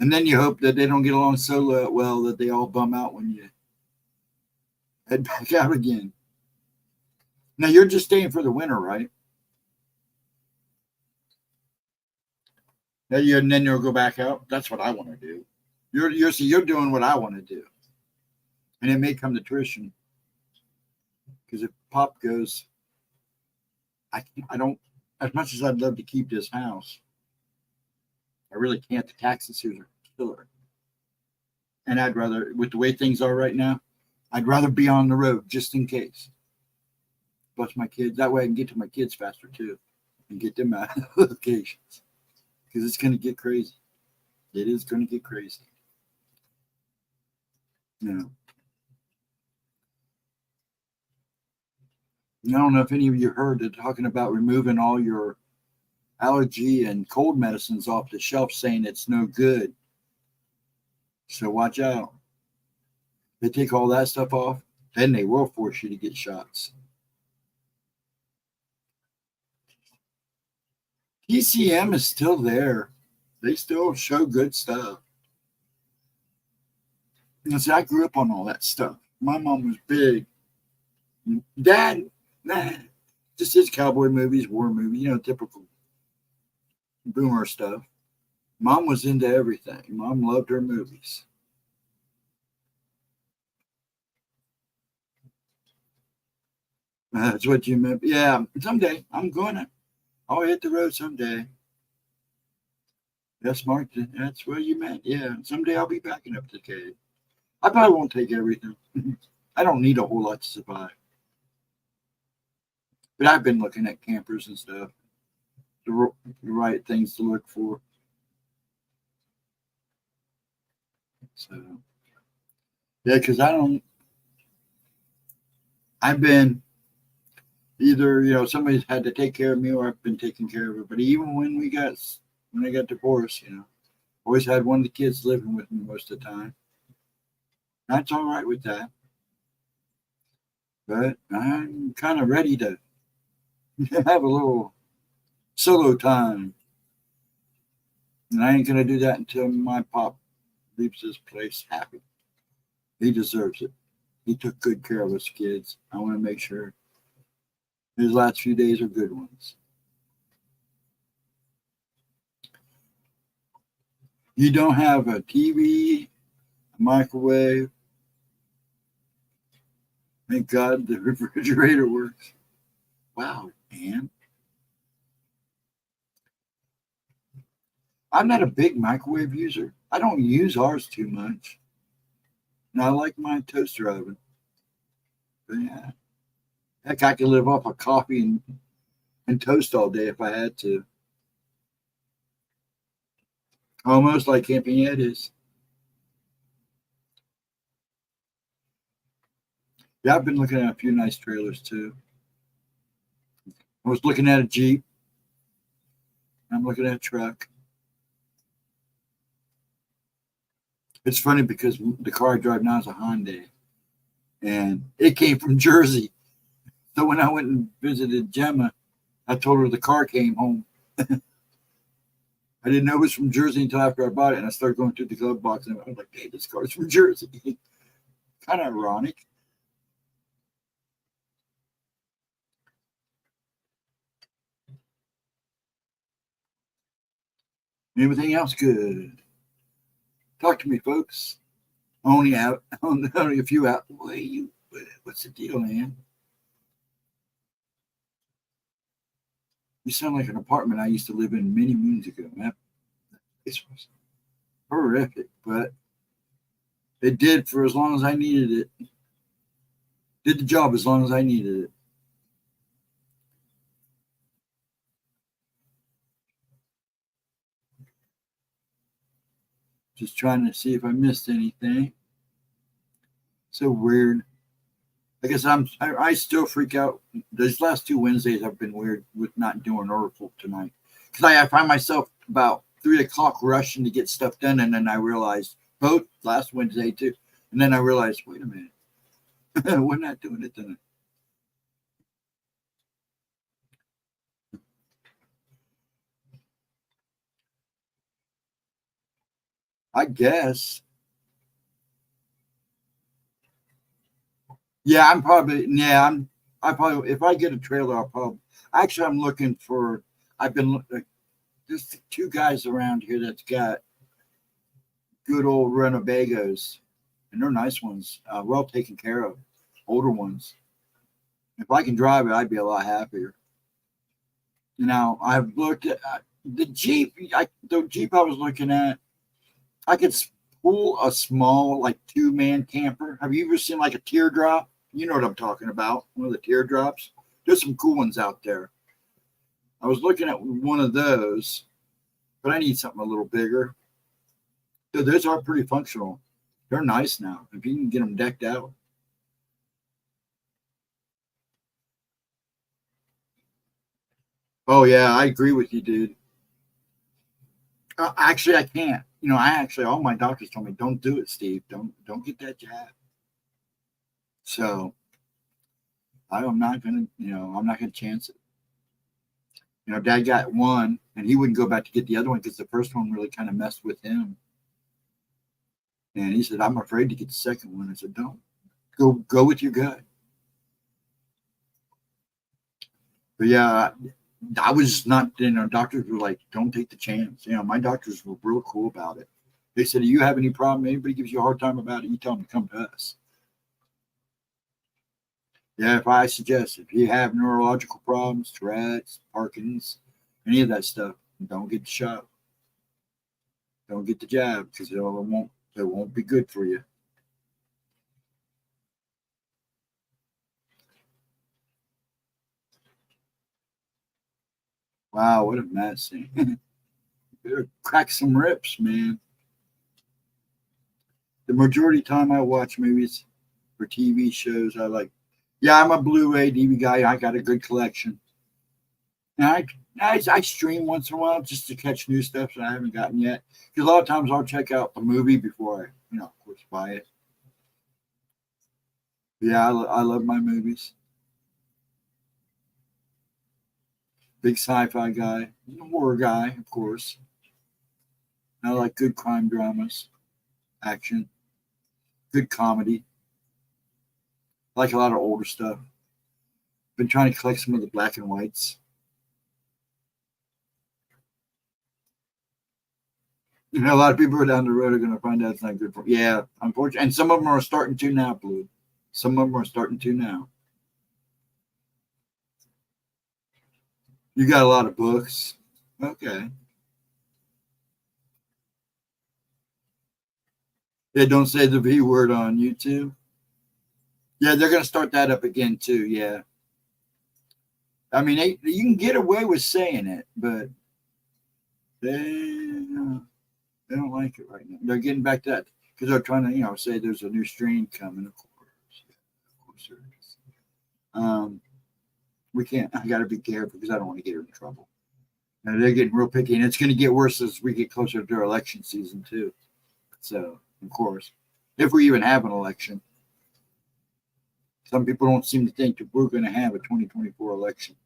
And then you hope that they don't get along so well that they all bum out when you head back out again. Now you're just staying for the winter, right? And then you'll go back out. That's what I want to do. You're doing what I want to do, and it may come to fruition. Because if Pop goes, I don't. As much as I'd love to keep this house, I really can't. The taxes here are killer, and I'd rather, with the way things are right now, I'd rather be on the road just in case. Plus my kids. That way I can get to my kids faster too, and get them out of locations. Because it's going to get crazy. It is going to get crazy. I don't know if any of you heard it talking about removing all your allergy and cold medicines off the shelf, saying it's no good. So watch out. They take all that stuff off, then they will force you to get shots. PCM is still there. They still show good stuff. See, I grew up on all that stuff. My mom was big. Dad, just his cowboy movies, war movies, typical boomer stuff. Mom was into everything. Mom loved her movies. That's what you meant. Yeah, someday I'll hit the road someday. That's Mark. That's what you meant. Yeah, someday I'll be backing up the cave. I probably won't take everything. I don't need a whole lot to survive. But I've been looking at campers and stuff, the right things to look for. So, yeah, because I've been either, somebody's had to take care of me or I've been taking care of it. But even when I got divorced, always had one of the kids living with me most of the time. That's all right with that. But I'm kind of ready to have a little solo time. And I ain't going to do that until my pop leaves this place happy. He deserves it. He took good care of us kids. I want to make sure These last few days are good ones. You don't have a TV, a microwave. Thank God the refrigerator works. Wow, man. I'm not a big microwave user. I don't use ours too much. And I like my toaster oven. But yeah. Heck, I could live off of coffee and toast all day if I had to. Almost like camping Ed is. Yeah, I've been looking at a few nice trailers too. I was looking at a Jeep. I'm looking at a truck. It's funny because the car I drive now is a Hyundai. And it came from Jersey. So when I went and visited Gemma, I told her the car came home. I didn't know it was from Jersey until after I bought it, and I started going through the glove box, and I was like, "Hey, this car's from Jersey." Kind of ironic. Everything else good. Talk to me, folks. Only a few out. What's the deal, man? You sound like an apartment I used to live in many moons ago. It was horrific, but it did for as long as I needed it. Did the job as long as I needed it. Just trying to see if I missed anything. So weird. I guess I still freak out. These last two Wednesdays have been weird with not doing Oracle tonight. Because I find myself about 3 o'clock rushing to get stuff done, and then I realized both last Wednesday too. And then I realized, wait a minute, we're not doing it tonight. I guess. Yeah, I probably if I get a trailer, I'll probably actually I'm looking for I've been there's two guys around here that's got good old Renovagos, and they're nice ones, well taken care of, older ones. If I can drive it, I'd be a lot happier. Now I've looked at the Jeep. The Jeep I was looking at, I could pull a small like 2-man camper. Have you ever seen like a teardrop? You know what I'm talking about. One of the teardrops. There's some cool ones out there. I was looking at one of those, but I need something a little bigger. So those are pretty functional. They're nice now if you can get them decked out. Oh yeah, I agree with you, dude. Actually, I can't. All my doctors told me don't do it, Steve. Don't get that jab. So I'm not gonna, I'm not gonna chance it. Dad got one, and he wouldn't go back to get the other one because the first one really kind of messed with him. And he said, "I'm afraid to get the second one." I said, "Don't go with your gut." But yeah, I was not. Doctors were like, "Don't take the chance." My doctors were real cool about it. They said, "Do you have any problem? Anybody gives you a hard time about it, you tell them to come to us." Yeah, if you have neurological problems, Tourette's, Parkinson's, any of that stuff, don't get the shot. Don't get the jab because it won't be good for you. Wow, what a mess. Better crack some rips, man. The majority of the time I watch movies for TV shows, I like. Yeah, I'm a Blu-ray DVD guy. I got a good collection. And I stream once in a while just to catch new stuff that I haven't gotten yet. Because a lot of times I'll check out the movie before I, of course, buy it. Yeah, I love my movies. Big sci-fi guy, horror guy, of course. I like good crime dramas, action, good comedy. I like a lot of older stuff. Been trying to collect some of the black and whites. You know, a lot of people down the road are going to find out it's not good for. Yeah, unfortunately, and some of them are starting to now, Blue. Some of them are starting to now. You got a lot of books. Okay. Yeah, don't say the V word on YouTube. Yeah, they're going to start that up again too. Yeah. I mean, you can get away with saying it, but they don't like it right now. They're getting back to that because they're trying to, say there's a new strain coming. Of course, of course there is. We can't. I got to be careful because I don't want to get her in trouble. And they're getting real picky, and it's going to get worse as we get closer to election season too. So, of course, if we even have an election, some people don't seem to think that we're going to have a 2024 election.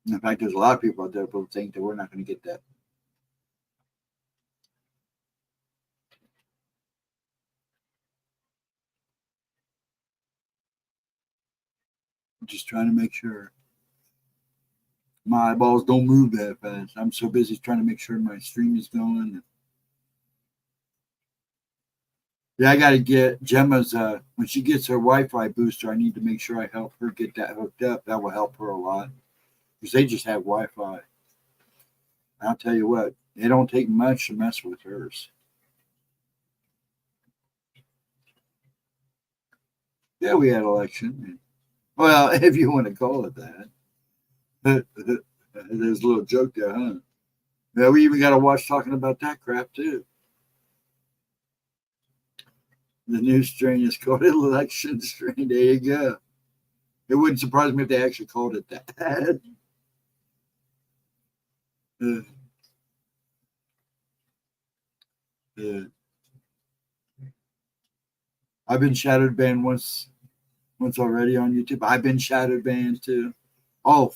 In fact, there's a lot of people out there who think that we're not going to get that. I'm just trying to make sure my eyeballs don't move that fast. I'm so busy trying to make sure my stream is going. Yeah, I got to get Gemma's, when she gets her Wi-Fi booster, I need to make sure I help her get that hooked up. That will help her a lot because they just have Wi-Fi. I'll tell you what, it don't take much to mess with hers. Yeah, we had election. Well, if you want to call it that. There's a little joke there, huh? Yeah, we even got to watch talking about that crap, too. The new strain is called election strain. There you go. It wouldn't surprise me if they actually called it that. I've been shadow banned once already on YouTube. I've been shadow banned too. Oh,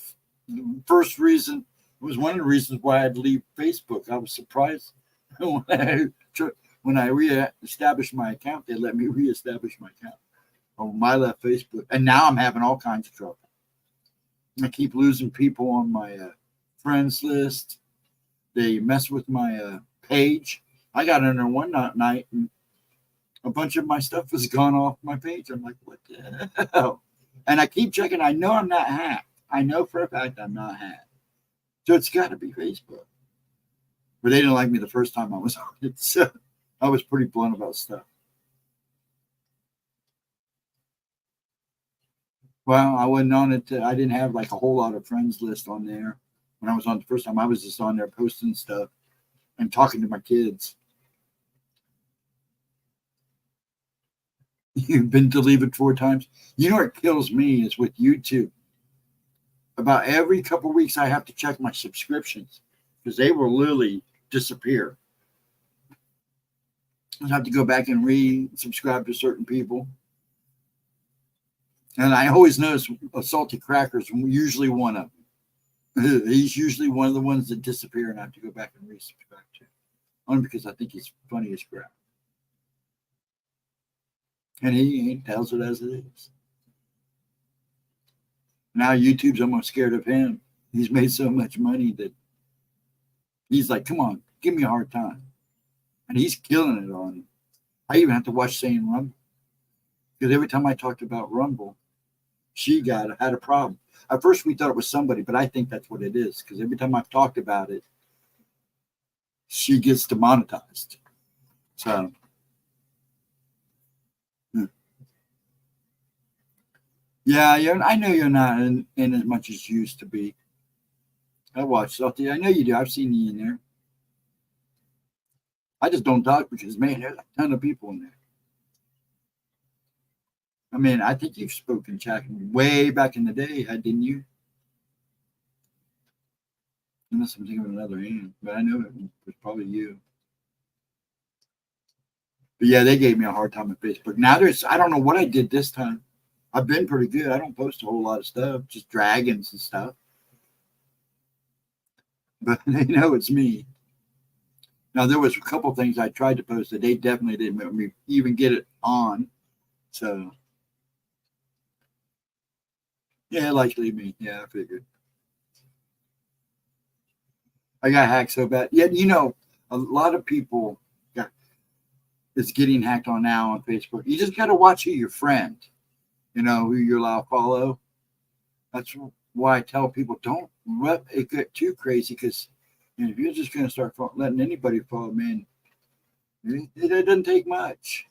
first reason was one of the reasons why I'd leave Facebook. I was surprised when I re-established my account. They let me re-establish my account. Oh, I left Facebook, and now I'm having all kinds of trouble. I keep losing people on my friends list. They mess with my page. I got in there one night and a bunch of my stuff was gone off my page. I'm like, what the hell? And I keep checking. I know I'm not hacked. I know for a fact I'm not hacked. So it's got to be Facebook. But they didn't like me the first time I was on it. So I was pretty blunt about stuff. Well, I wasn't on it. I didn't have like a whole lot of friends list on there. When I was on the first time, I was just on there posting stuff and talking to my kids. You've been deleted 4 times. You know what kills me is with YouTube. About every couple of weeks, I have to check my subscriptions because they will literally disappear. I have to go back and re-subscribe to certain people. And I always notice Salty Cracker's usually one of them. He's usually one of the ones that disappear and I have to go back and re-subscribe to. Only because I think he's funny as crap. And he tells it as it is. Now YouTube's almost scared of him. He's made so much money that he's like, come on, give me a hard time. And he's killing it on. I even have to watch saying Rumble. Because every time I talked about Rumble, she had a problem. At first we thought it was somebody, but I think that's what it is. Because every time I've talked about it, she gets demonetized. So yeah, I know you're not in as much as you used to be. I watch Salty. I know you do. I've seen you in there. I just don't talk because, man, there's a ton of people in there. I mean, I think you've spoken chat way back in the day, didn't you? Unless I'm thinking of another hand, but I know it was probably you. But yeah, they gave me a hard time on Facebook. Now I don't know what I did this time. I've been pretty good. I don't post a whole lot of stuff, just dragons and stuff. But they know it's me. Now, there was a couple things I tried to post that they definitely didn't let me even get it on. So, Yeah, likely me. Yeah, I figured. I got hacked so bad. Yeah, a lot of people got is getting hacked on now on Facebook. You just got to watch who your friend, who you allow to follow. That's why I tell people don't let it get too crazy because if you're just going to start letting anybody follow, man, it doesn't take much.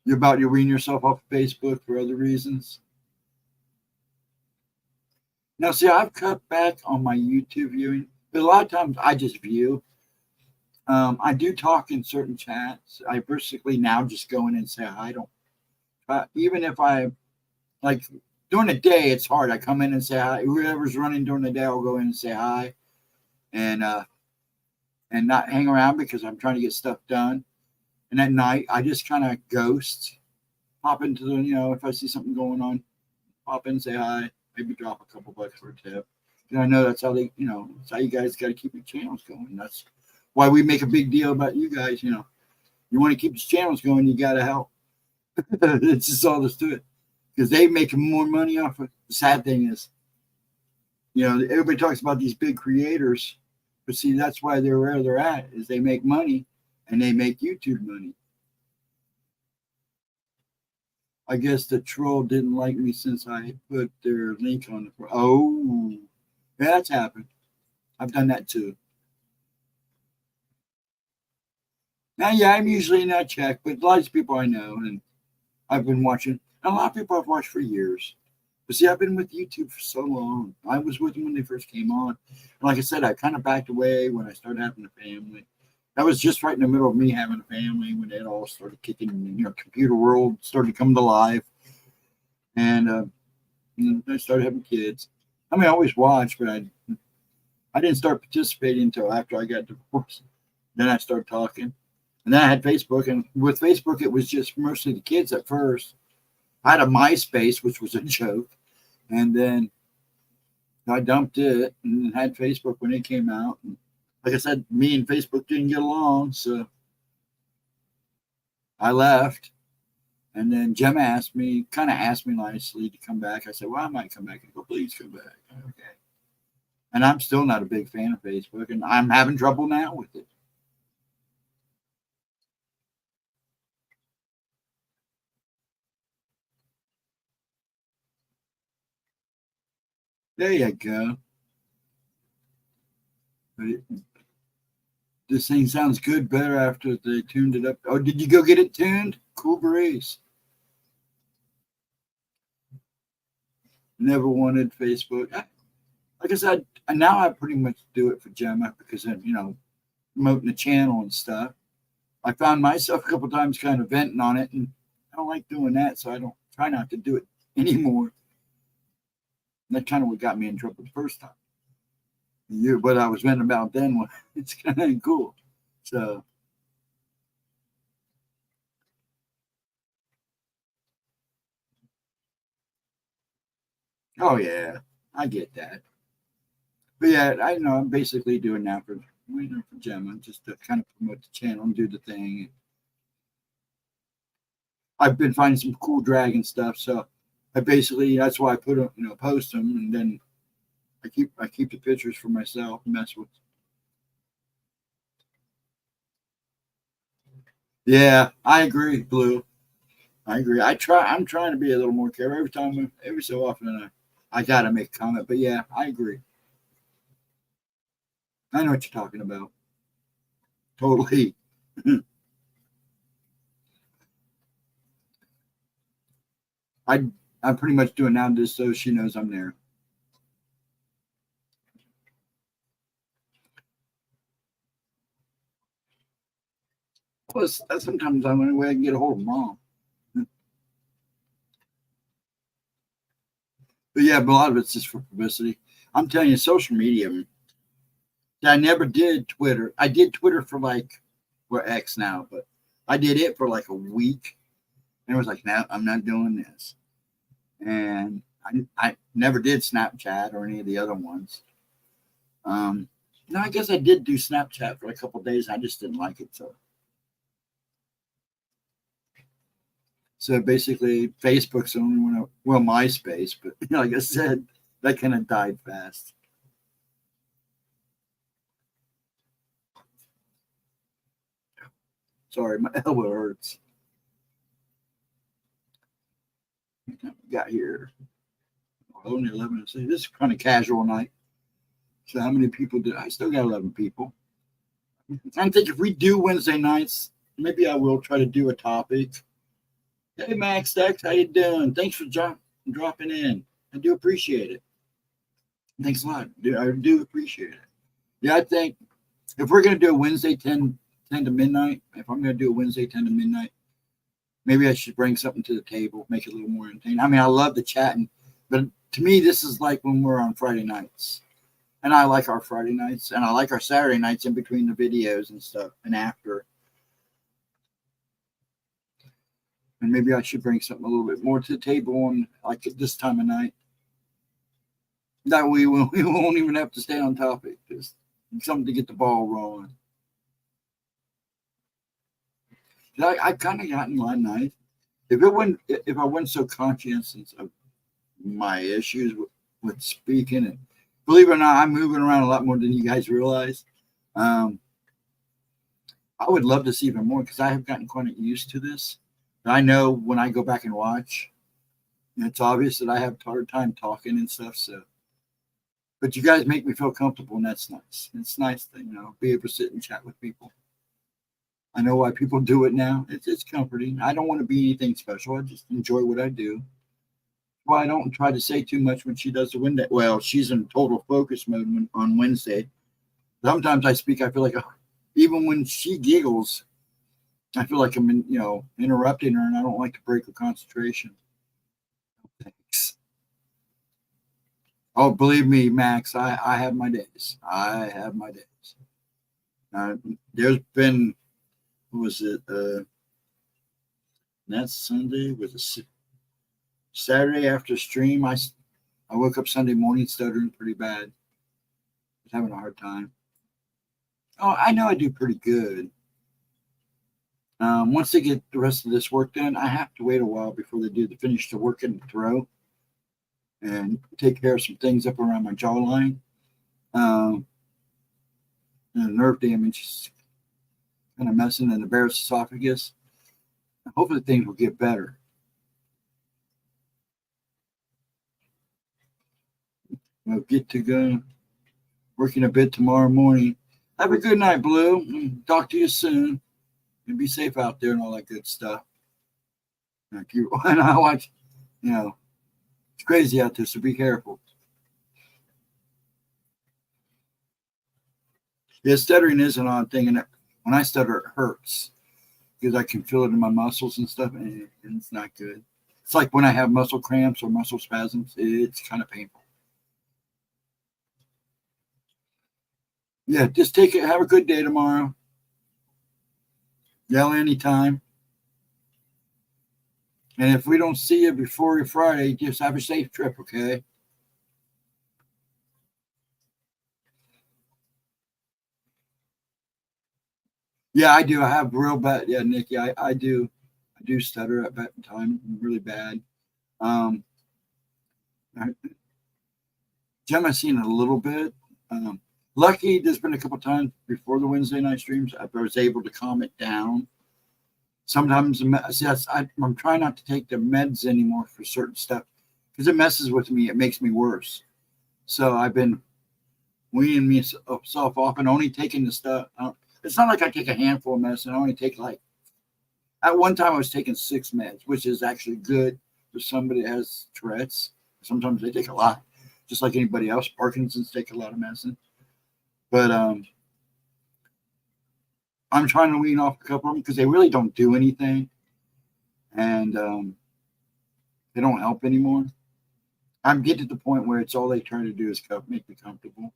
You're about to wean yourself off of Facebook for other reasons. Now, see, I've cut back on my YouTube viewing, but a lot of times I just view. I do talk in certain chats. I basically now just go in and say hi. I don't, even if I like during the day, it's hard. I come in and say hi. Whoever's running during the day, I'll go in and say hi, and not hang around because I'm trying to get stuff done. And at night, I just kind of ghost, pop into the, if I see something going on, pop in, say hi, maybe drop a couple bucks for a tip. And I know that's how that's how you guys got to keep your channels going. That's why we make a big deal about you guys. You want to keep these channels going, you got to help. It's just all there's to it because they make more money off it. The sad thing is, everybody talks about these big creators, but see, that's why they're where they're at is they make money and they make YouTube money. I guess the troll didn't like me since I put their link on the. Oh, yeah, that's happened. I've done that too. Now, yeah, I'm usually not checked, but a lot of people I know and I've been watching. A lot of people I've watched for years. But see, I've been with YouTube for so long. I was with them when they first came on. And like I said, I kind of backed away when I started having a family. That was just right in the middle of me having a family when it all started kicking, computer world started coming to life. And I started having kids. I mean, I always watched, but I didn't start participating until after I got divorced. Then I started talking. And then I had Facebook. And with Facebook, it was just mostly the kids at first. I had a MySpace, which was a joke. And then I dumped it and had Facebook when it came out. And like I said, me and Facebook didn't get along. So I left. And then Gemma kind of asked me nicely to come back. I said, well, I might come back. And go, please come back. Okay. And I'm still not a big fan of Facebook. And I'm having trouble now with it. There you go. This thing sounds good better after they tuned it up. Oh, did you go get it tuned? Cool breeze. Never wanted Facebook. Like I said, now I pretty much do it for Gemma because I'm, promoting the channel and stuff. I found myself a couple times kind of venting on it, and I don't like doing that, so I don't try not to do it anymore. And that kind of what got me in trouble the first time. What I was venting about then, it's kind of cool. So, oh yeah, I get that. But yeah, I know I'm basically doing now for Gemma, just to kind of promote the channel and do the thing. I've been finding some cool dragon stuff, so I basically that's why I put them, post them, and then I keep the pictures for myself and mess with. Yeah, I agree, Blue. I agree. I'm trying to be a little more careful every time, every so often. I gotta make a comment, but yeah, I agree. I know what you're talking about. Totally. I I'm pretty much doing now just so she knows I'm there. Plus, sometimes I'm the only way I can get a hold of mom. But yeah, but a lot of it's just for publicity. I'm telling you, social media. I never did Twitter. I did Twitter for we're X now, but I did it for like a week, and it was like, no, I'm not doing this. And I never did Snapchat or any of the other ones. No, I guess I did do Snapchat for a couple of days. I just didn't like it. So So basically, Facebook's the only one. Well, MySpace, but like I said, that kind of died fast. Sorry, my elbow hurts. Got here. Only 11. So this is kind of casual night. So how many people did I still got 11 people? I think if we do Wednesday nights, maybe I will try to do a topic. Hey Max Dex, how you doing? Thanks for dropping in. I do appreciate it. Thanks a lot. I do appreciate it. Yeah, I think if we're gonna do a Wednesday 10 to midnight, if I'm gonna do a Wednesday 10 to midnight, maybe I should bring something to the table, make it a little more entertaining. I mean, I love the chatting, but to me, this is like when we're on Friday nights. And I like our Friday nights, and I like our Saturday nights in between the videos and stuff, and after. And maybe I should bring something a little bit more to the table on like at this time of night. That way we won't even have to stay on topic. Just something to get the ball rolling. I kind of gotten my night. If I wasn't so conscientious of my issues with speaking, and believe it or not, I'm moving around a lot more than you guys realize. I would love to see even more because I have gotten quite used to this. I know when I go back and watch, it's obvious that I have a hard time talking and stuff. So, but you guys make me feel comfortable, and that's nice. It's nice to be able to sit and chat with people. I know why people do it now. It's comforting. I don't want to be anything special. I just enjoy what I do. Well, I don't try to say too much when she does the Wednesday. Well, she's in total focus mode on Wednesday. Sometimes I speak. I feel like even when she giggles, I feel like I'm interrupting her, and I don't like to break her concentration. Thanks. Oh, believe me, Max, I have my days. I have my days. There's been, what was it? That Sunday was a Saturday after stream. I woke up Sunday morning stuttering pretty bad. I was having a hard time. Oh, I know I do pretty good. Once they get the rest of this work done, I have to wait a while before they do the finish the work and throw and take care of some things up around my jawline. And nerve damage is kind of messing in the Barrett's esophagus. Hopefully things will get better. We'll get to go working a bit tomorrow morning. Have a good night, Blue. Talk to you soon. And be safe out there and all that good stuff. Thank you. And I watch, it's crazy out there, so be careful. Yeah, stuttering is an odd thing, and when I stutter, it hurts because I can feel it in my muscles and stuff, and it's not good. It's like when I have muscle cramps or muscle spasms, it's kind of painful. Yeah, just take it. Have a good day tomorrow. Yell anytime. And if we don't see you before your Friday, just have a safe trip, okay? Yeah, I do. I have real bad. Yeah, Nikki, I do. I do stutter at that time really bad. Gemma's seen it a little bit. Lucky, there's been a couple times before the Wednesday night streams I was able to calm it down. Sometimes, yes, I'm trying not to take the meds anymore for certain stuff because it messes with me. It makes me worse. So I've been weaning myself off and only taking the stuff. It's not like I take a handful of medicine. I only take at one time I was taking 6 meds, which is actually good for somebody that has Tourette's. Sometimes they take a lot, just like anybody else. Parkinson's take a lot of medicine. But I'm trying to wean off a couple of them because they really don't do anything. And they don't help anymore. I'm getting to the point where it's all they try to do is make me comfortable.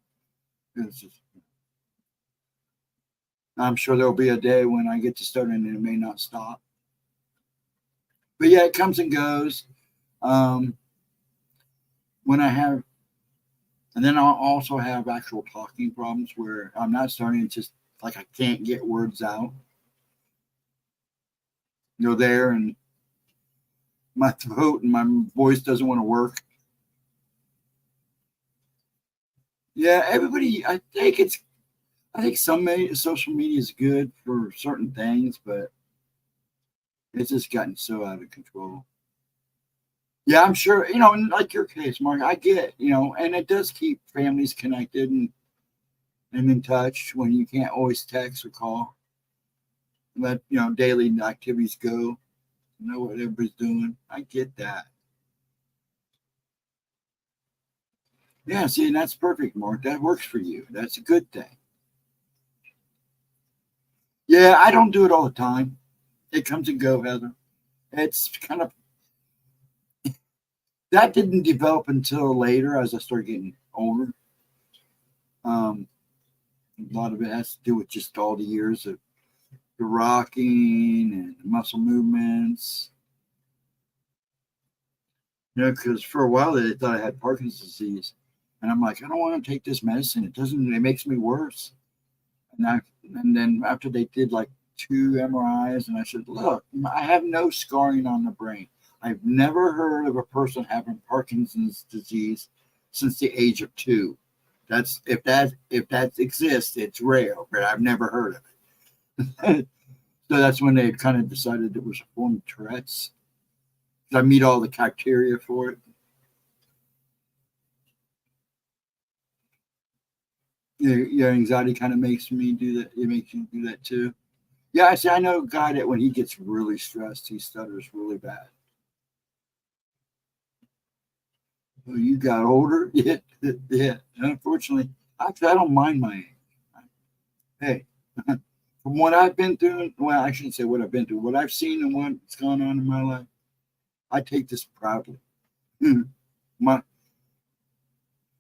I'm sure there'll be a day when I get to start and it may not stop. But yeah, it comes and goes. When I have, and then I'll also have actual talking problems where I'm not starting to just like I can't get words out. There and my throat and my voice doesn't want to work. Yeah, everybody. I think social media is good for certain things, but it's just gotten so out of control. Yeah, I'm sure, like your case, Mark, I get, and it does keep families connected and in touch when you can't always text or call. Let, daily activities go, know what everybody's doing. I get that. Yeah, see, and that's perfect, Mark. That works for you. That's a good thing. Yeah, I don't do it all the time. It comes and go, Heather. It's kind of, that didn't develop until later as I started getting older. A lot of it has to do with just all the years of the rocking and muscle movements. Because for a while they thought I had Parkinson's disease. And I'm like, I don't want to take this medicine. It makes me worse. And then after they did like 2 MRIs, and I said, look, I have no scarring on the brain. I've never heard of a person having Parkinson's disease since the age of 2. That's if that exists, it's rare, but I've never heard of it. So that's when they kind of decided it was a form of Tourette's. I meet all the criteria for it. Your anxiety kind of makes me do that. It makes you do that too. Yeah, I know a guy that when he gets really stressed, he stutters really bad. Well, you got older, yeah, yeah. Unfortunately, actually, I don't mind my age. Hey, from what I've been through, well, I shouldn't say what I've been through. What I've seen and what's gone on in my life, I take this proudly. My,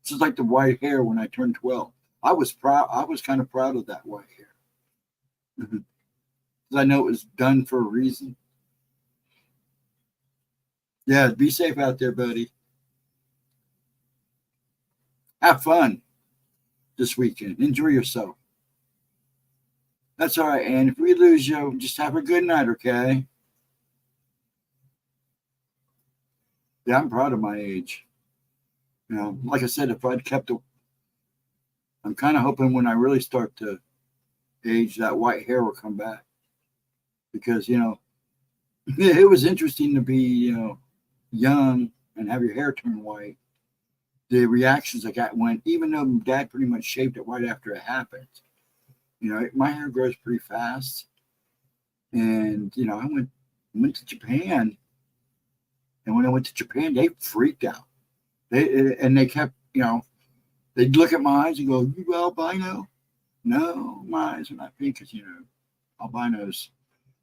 it's just like the white hair when I turned 12. I was proud. I was kind of proud of that white hair because I know it was done for a reason. Yeah, be safe out there, buddy. Have fun this weekend. Enjoy yourself. That's all right. And if we lose you, just have a good night, okay? Yeah, I'm proud of my age. Like I said, if I'd kept it, I'm kind of hoping when I really start to age, that white hair will come back. Because, it was interesting to be, young and have your hair turn white. The reactions I got when, even though Dad pretty much shaved it right after it happened, my hair grows pretty fast. And, I went to Japan. And when I went to Japan, they freaked out. They kept, they'd look at my eyes and go, "You albino?" No, my eyes are not pink because, albinos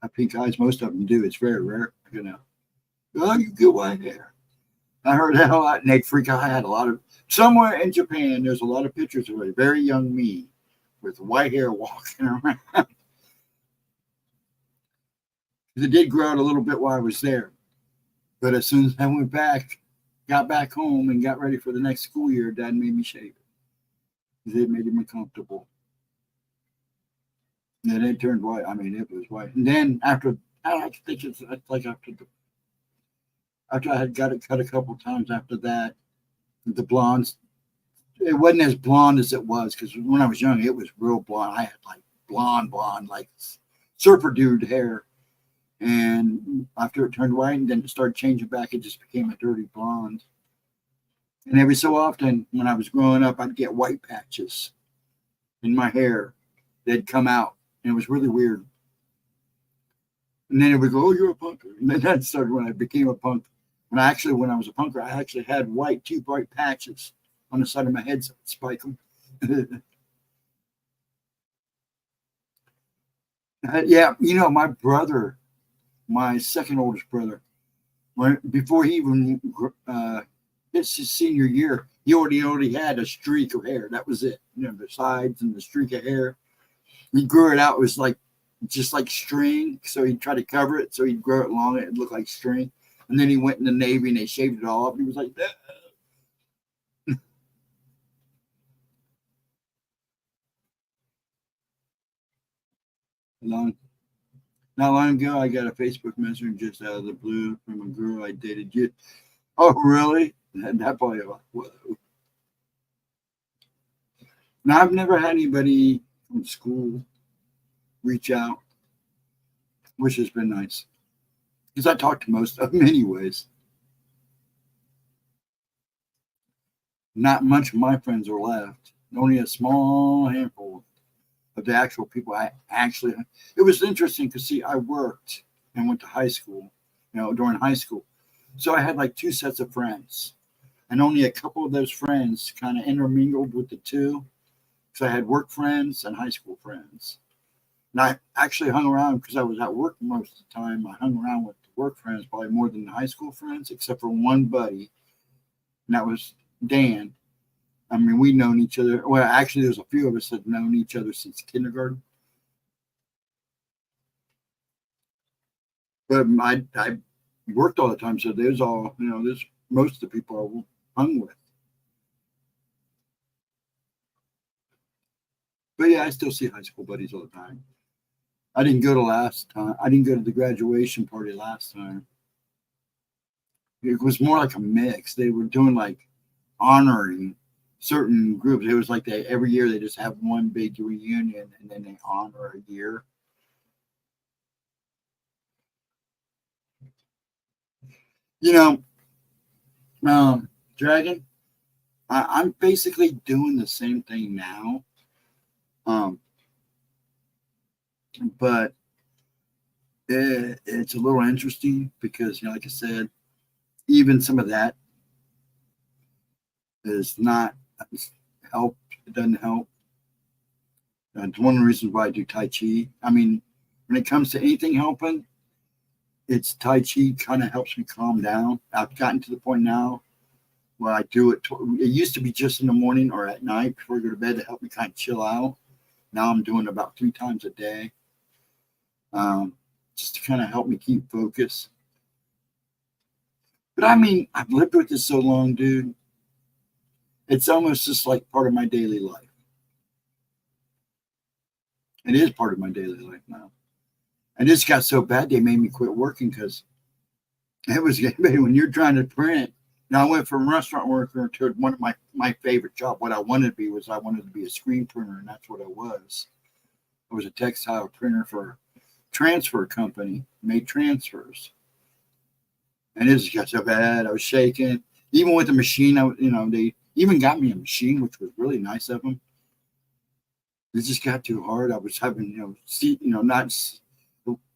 have pink eyes. Most of them do. It's very rare. Oh, you get white hair. I heard that a lot, and they'd freak out. I had a lot of, somewhere in Japan, there's a lot of pictures of a very young me with white hair walking around. It did grow out a little bit while I was there. But as soon as I got back home and got ready for the next school year, Dad made me shave it. Because it made him uncomfortable. And then it turned white. I mean, it was white. And then after, I think it's like after I had got it cut a couple times after that, the blondes, it wasn't as blonde as it was. Because when I was young, it was real blonde. I had like blonde, like surfer dude hair. And after it turned white and then it started changing back, it just became a dirty blonde. And every so often, when I was growing up, I'd get white patches in my hair. They'd come out, and it was really weird. And then it would go, "Oh, you're a punker." And then that started when I became a punk. When I was a punker, I actually had two bright patches on the side of my head, so I'd spike them. Yeah, my brother, my second oldest brother, before he even it's his senior year, he already had a streak of hair. That was it. The sides and the streak of hair. He grew it out. It was just like string. So he'd try to cover it. So he'd grow it long. It looked like string. And then he went in the Navy and they shaved it all off. He was like, long. Not long ago, I got a Facebook message just out of the blue from a girl I dated. You, oh, really? That probably like, whoa. Now, I've never had anybody from school reach out, which has been nice because I talk to most of them anyways. Not much of my friends are left. Only a small handful of the actual people I actually. It was interesting because see, I worked and went to high school, during high school, so I had like two sets of friends, and only a couple of those friends kind of intermingled with the two. So I had work friends and high school friends. And I actually hung around because I was at work most of the time. I hung around with the work friends probably more than the high school friends, except for one buddy, and that was Dan. I mean, we've known each other. Well, actually, there's a few of us that have known each other since kindergarten. But I worked all the time, so there's all, there's most of the people I hung with. But yeah, I still see high school buddies all the time. I didn't go to last time. I didn't go to the graduation party last time. It was more like a mix. They were doing like honoring certain groups. It was like every year they just have one big reunion and then they honor a year. You know, Dragon, I'm basically doing the same thing now. Um, but it's a little interesting because, like I said, even some of that is not help. It doesn't help. It's one of the reasons why I do Tai Chi. I mean, when it comes to anything helping, it's Tai Chi kind of helps me calm down. I've gotten to the point now where I do it. It used to be just in the morning or at night before I go to bed to help me kind of chill out. Now I'm doing about 3 times a day, just to kind of help me keep focus. But I mean, I've lived with this so long, dude. It's almost just like part of my daily life. It is part of my daily life now. And this got so bad they made me quit working because it was getting when you're trying to print. Now I went from restaurant worker to one of my favorite job. What I wanted to be was I wanted to be a screen printer, and that's what I was. I was a textile printer for a transfer company, made transfers. And it just got so bad. I was shaking. Even with the machine, they even got me a machine, which was really nice of them. It just got too hard. I was having, not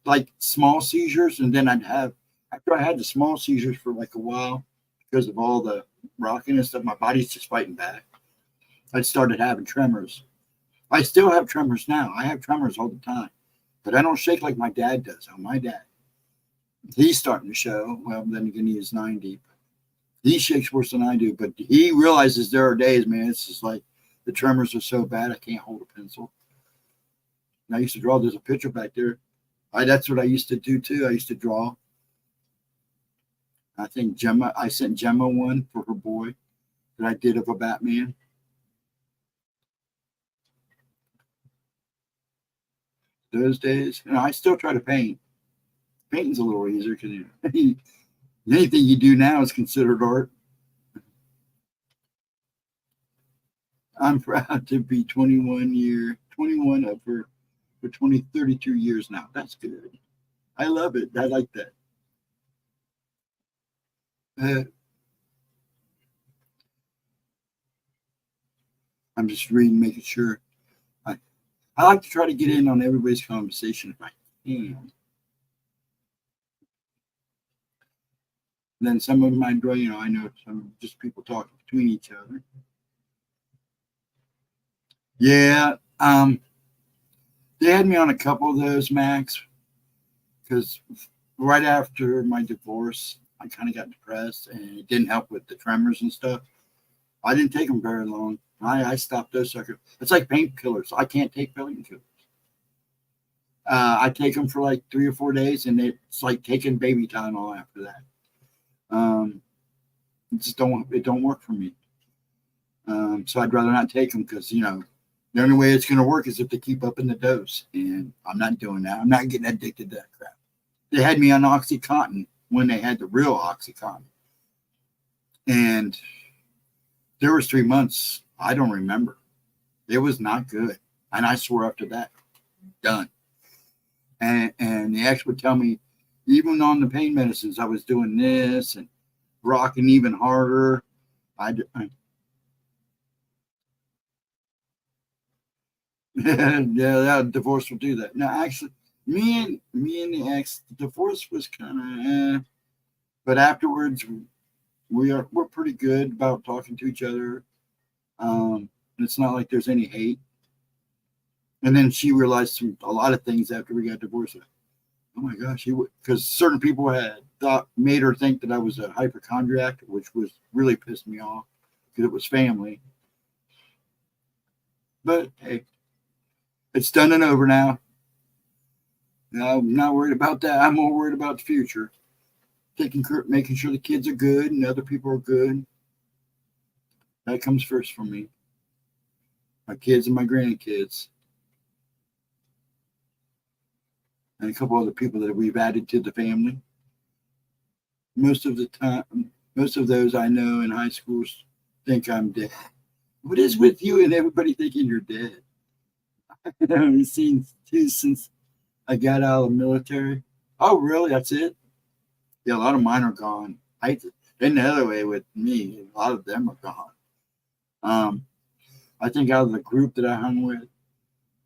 like small seizures. And then after I had the small seizures for like a while, because of all the rocking and stuff, my body's just fighting back. I started having tremors. I still have tremors now. I have tremors all the time, but I don't shake like my dad does. My dad, he's starting to show. Well, then again, he is 90. He shakes worse than I do, but he realizes there are days, man, it's just like the tremors are so bad I can't hold a pencil. And I used to draw. There's a picture back there. That's what I used to do too. I used to draw. I think I sent Gemma one for her boy that I did of a Batman. Those days, I still try to paint. Painting's a little easier because anything you do now is considered art. I'm proud to be 21 of her for 32 years now. That's good. I love it. I like that. I'm just reading, making sure. I like to try to get in on everybody's conversation if I can. And then some of them I draw, I know some just people talking between each other. Yeah, they had me on a couple of those, Max, because right after my divorce, I kind of got depressed, and it didn't help with the tremors and stuff. I didn't take them very long. I stopped those suckers. It's like painkillers. I can't take painkillers. I take them for like 3 or 4 days, and it's like taking baby Tylenol after that. It don't work for me. So I'd rather not take them because The only way it's going to work is if they keep upping the dose. And I'm not doing that. I'm not getting addicted to that crap. They had me on OxyContin when they had the real OxyContin. And there was 3 months, I don't remember. It was not good. And I swore after that, done. And they actually would tell me, even on the pain medicines, I was doing this and rocking even harder. Yeah, that divorce will do that. No, actually, me and the ex, the divorce was kind of, but afterwards, we're pretty good about talking to each other. It's not like there's any hate. And then she realized a lot of things after we got divorced. Oh my gosh, because certain people had made her think that I was a hypochondriac, which was really pissed me off because it was family. But hey, it's done and over now. I'm not worried about that. I'm more worried about the future. Making sure the kids are good and other people are good. That comes first for me. My kids and my grandkids. And a couple other people that we've added to the family. Most of those I know in high schools think I'm dead. What is with you and everybody thinking you're dead? I haven't seen you since I got out of the military. Oh, really? That's it? Yeah, a lot of mine are gone. In the other way with me, a lot of them are gone. I think out of the group that I hung with,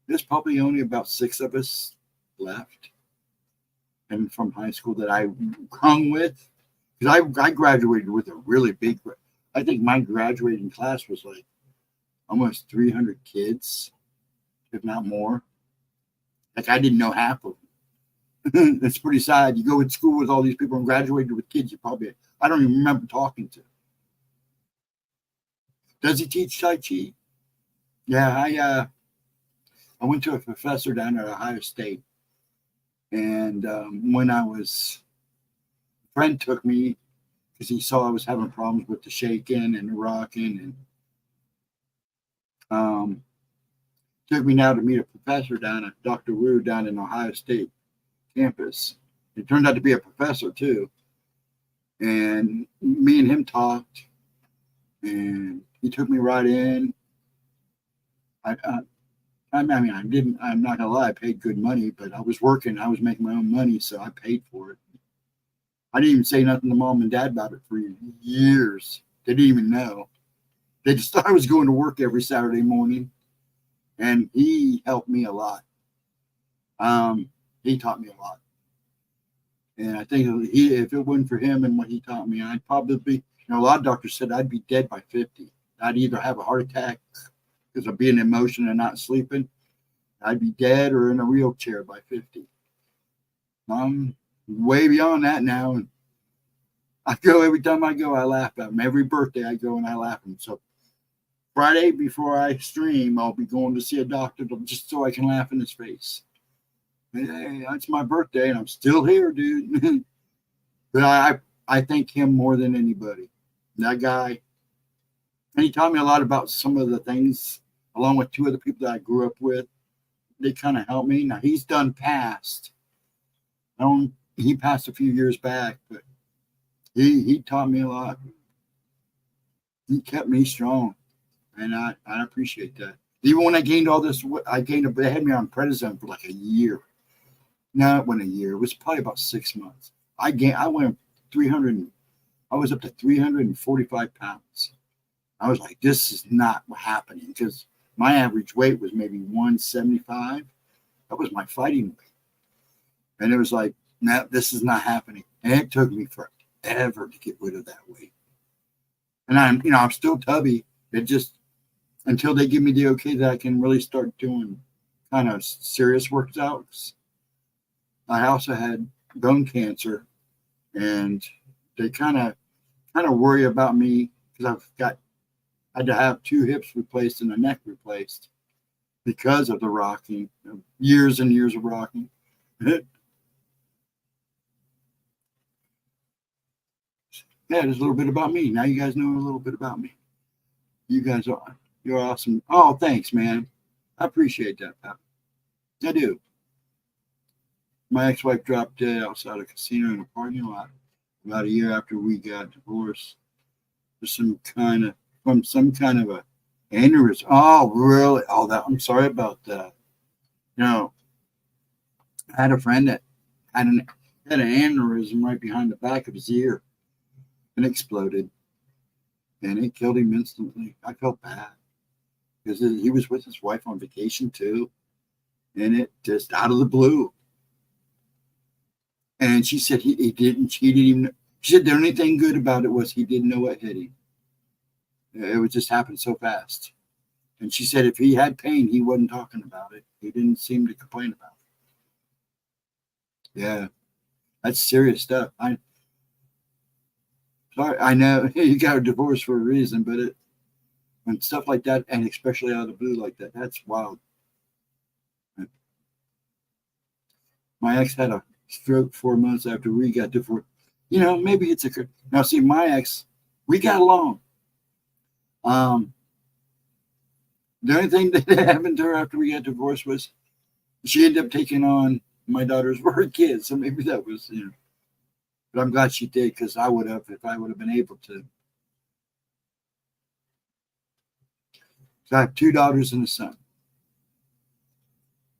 there's probably only about 6 of us left. And from high school that I hung with, because I graduated with a really big, I think my graduating class was like almost 300 kids, if not more. Like I didn't know half of them. It's pretty sad. You go to school with all these people and graduated with kids I don't even remember talking to. Does he teach Tai Chi? Yeah, I went to a professor down at Ohio State. And when a friend took me because he saw I was having problems with the shaking and the rocking, and took me now to meet a professor down at Dr. Wu down in Ohio State campus. He turned out to be a professor too. And me and him talked, and he took me right in. I'm not gonna lie, I paid good money, but I was working, I was making my own money, so I paid for it. I didn't even say nothing to mom and dad about it for years. They didn't even know. They just thought I was going to work every Saturday morning, and he helped me a lot. He taught me a lot. And I think if it wasn't for him and what he taught me, I'd probably be, a lot of doctors said I'd be dead by 50. I'd either have a heart attack because of being in motion and not sleeping. I'd be dead or in a wheelchair by 50. I'm way beyond that now. And every time I go, I laugh at them. Every birthday I go and I laugh at them. So Friday before I stream, I'll be going to see a doctor just so I can laugh in his face. Hey, that's my birthday and I'm still here, dude. But I thank him more than anybody. That guy, and he taught me a lot about some of the things, along with 2 other people that I grew up with. They kind of helped me. Now he's done passed. He passed a few years back, but he taught me a lot. He kept me strong, and I appreciate that. Even when I gained all this, they had me on prednisone for like a year. No, it wasn't a year. It was probably about 6 months. I went 300. I was up to 345 pounds. I was like, this is not happening, because my average weight was maybe 175. That was my fighting weight. And it was like, no, this is not happening. And it took me forever to get rid of that weight. And I'm still tubby. It just, until they give me the okay that I can really start doing kind of serious workouts. I also had bone cancer, and they kind of worry about me because I had to have 2 hips replaced and a neck replaced because of the rocking, years and years of rocking. Yeah, there's a little bit about me. Now you guys know a little bit about me. You're awesome. Oh, thanks, man. I appreciate that, pal. I do. My ex-wife dropped dead outside a casino in a parking lot about a year after we got divorced. For from some kind of a aneurysm. Oh, really? Oh, that I'm sorry about that. You know, I had a friend that had an aneurysm right behind the back of his ear and exploded, and it killed him instantly. I felt bad because he was with his wife on vacation too, and it just out of the blue. And she said he didn't even. She said the only thing good about it was he didn't know what hit him. It would just happen so fast. And she said if he had pain, he wasn't talking about it. He didn't seem to complain about it. Yeah, that's serious stuff. I know you got a divorce for a reason, but when stuff like that, and especially out of the blue like that, that's wild. My ex had a stroke 4 months after we got divorced. Maybe it's now. See, my ex, we got along. The only thing that happened to her after we got divorced was she ended up taking on my daughter's work kids. So maybe that was, but I'm glad she did because I would have if I would have been able to. So I have 2 daughters and a son.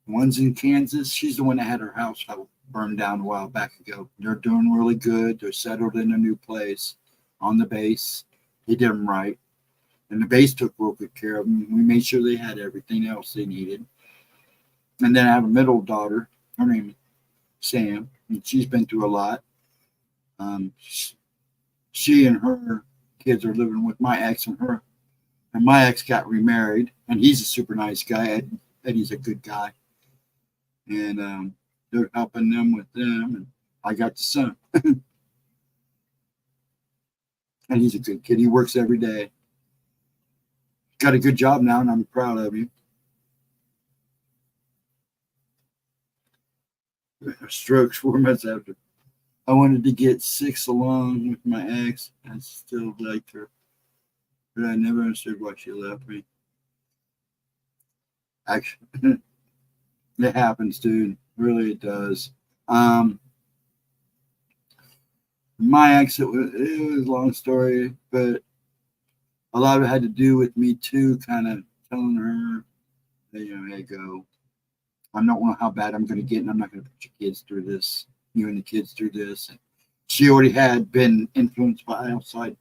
One's in Kansas. She's the one that had her house burned down a while back ago. They're doing really good. They're settled in a new place on the base. They did them right. And the base took real good care of them. We made sure they had everything else they needed. And then I have a middle daughter. Her name is Sam. And she's been through a lot. She and her kids are living with my ex and her. And my ex got remarried. And he's a super nice guy. Eddie's a good guy. And they're helping them with them. And I got the son. And he's a good kid. He works every day. Got a good job now, and I'm proud of you. Strokes 4 months after. I wanted to get 6 along with my ex. I still liked her, but I never understood why she left me. Actually, it happens, dude. Really, it does. My ex, it was a long story, but a lot of it had to do with me too, kind of telling her, hey, go. I don't know how bad I'm going to get, and I'm not going to put your kids through this, you and the kids through this. And she already had been influenced by outside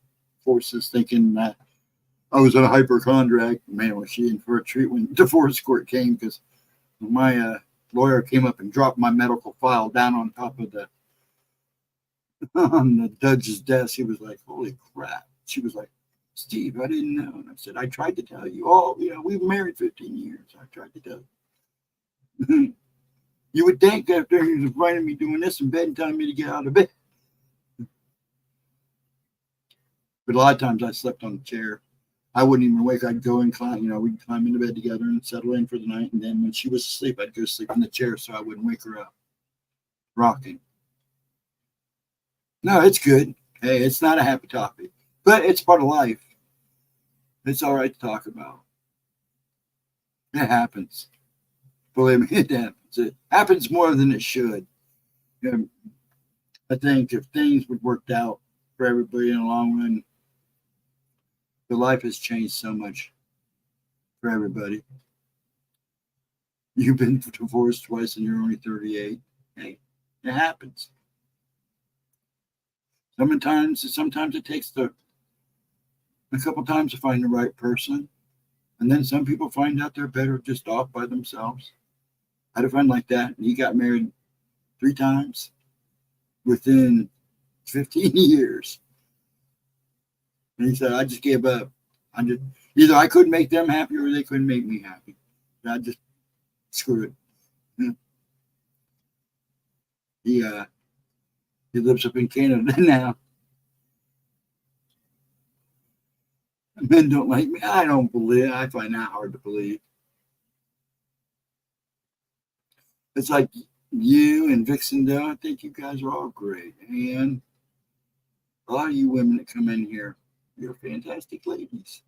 forces, thinking that I was a hypochondriac. Man, was she in for a treat when divorce court came, because my lawyer came up and dropped my medical file down on top of on the judge's desk. He was like, holy crap. She was like, Steve, I didn't know. And I said, I tried to tell you. Oh, we've been married 15 years. I tried to tell you. You would think after he was finding me doing this in bed and telling me to get out of bed. But a lot of times I slept on the chair. I wouldn't even wake. I'd go and climb, we'd climb into bed together and settle in for the night. And then when she was asleep, I'd go sleep in the chair so I wouldn't wake her up. Rocking. No, it's good. Hey, it's not a happy topic, but it's part of life. It's all right to talk about. It happens. Believe me, it happens. It happens more than it should. I think if things would work out for everybody in the long run, the life has changed so much for everybody. You've been divorced twice and you're only 38. Hey, it happens. Sometimes it takes a couple times to find the right person. And then some people find out they're better just off by themselves. I had a friend like that, and he got married 3 times within 15 years. And he said, I just gave up. Either I couldn't make them happy or they couldn't make me happy. And I just screw it. He lives up in Canada now. Men don't like me. I don't believe. I find that hard to believe. It's like you and Vixen though. I think you guys are all great. And a lot of you women that come in here, you're fantastic ladies.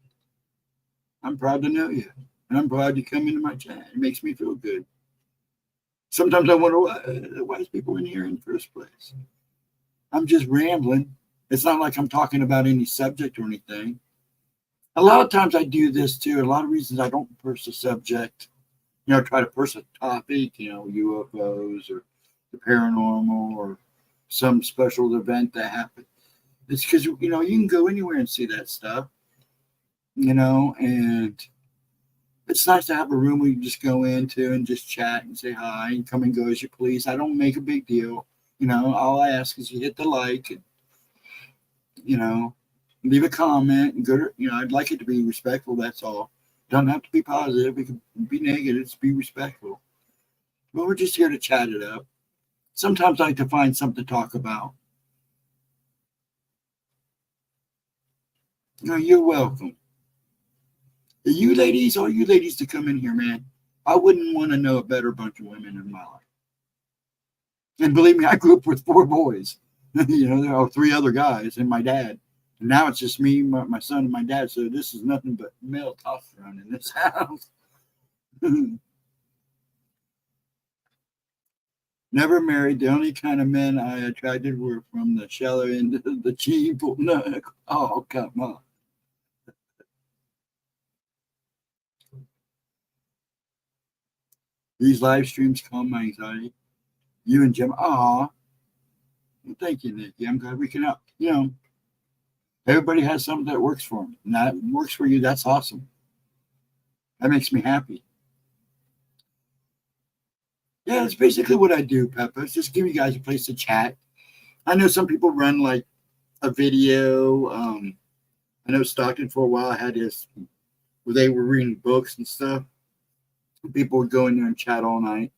I'm proud to know you. And I'm glad you come into my chat. It makes me feel good. Sometimes I wonder why is people in here in the first place. I'm just rambling. It's not like I'm talking about any subject or anything. A lot of times I do this too. A lot of reasons I don't push a subject. Try to push a topic, UFOs or the paranormal or some special event that happened. It's because, you can go anywhere and see that stuff, and it's nice to have a room where you just go into and just chat and say hi and come and go as you please. I don't make a big deal. All I ask is you hit the like and, leave a comment and go to, I'd like it to be respectful. That's all. Doesn't have to be positive. It can be negative. Just be respectful. But we're just here to chat it up. Sometimes I like to find something to talk about. You're welcome. You ladies, all you ladies to come in here, man. I wouldn't want to know a better bunch of women in my life. And believe me, I grew up with 4 boys. There are 3 other guys and my dad. And now it's just me, my son, and my dad. So this is nothing but male testosterone in this house. Never married. The only kind of men I attracted were from the shallow end of the cheap. No. Oh, come on. These live streams calm my anxiety. You and Jim. Well, thank you, Nikki. I'm glad we can help. Everybody has something that works for them. And that works for you. That's awesome. That makes me happy. Yeah, that's basically what I do, Peppa. It's just give you guys a place to chat. I know some people run like a video. I know Stockton for a while had this where they were reading books and stuff. People would go in there and chat all night.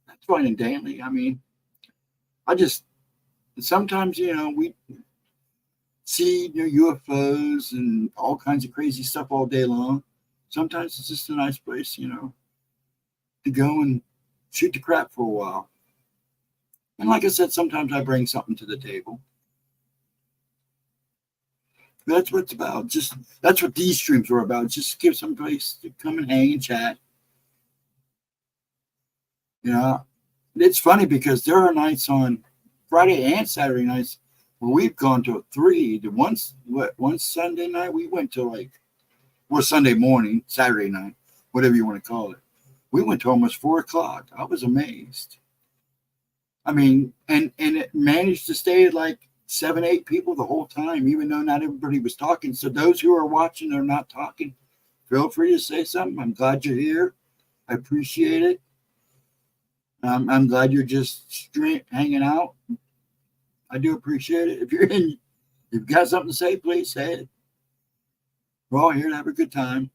That's fine and dandy. I mean, sometimes, we see UFOs and all kinds of crazy stuff all day long. Sometimes it's just a nice place, to go and shoot the crap for a while. And like I said, sometimes I bring something to the table. That's what it's about. That's what these streams were about. Just give some place to come and hang and chat. It's funny because there are nights on Friday and Saturday nights where we've gone to 3. One Sunday night we went to Sunday morning, Saturday night, whatever you want to call it. We went to almost 4 o'clock. I was amazed. I mean, and it managed to stay at 7, 8 people the whole time, even though not everybody was talking. So those who are watching or not talking, feel free to say something. I'm glad you're here. I appreciate it. I'm glad you're just hanging out. I do appreciate it. If you've got something to say, please say it. We're all here to have a good time.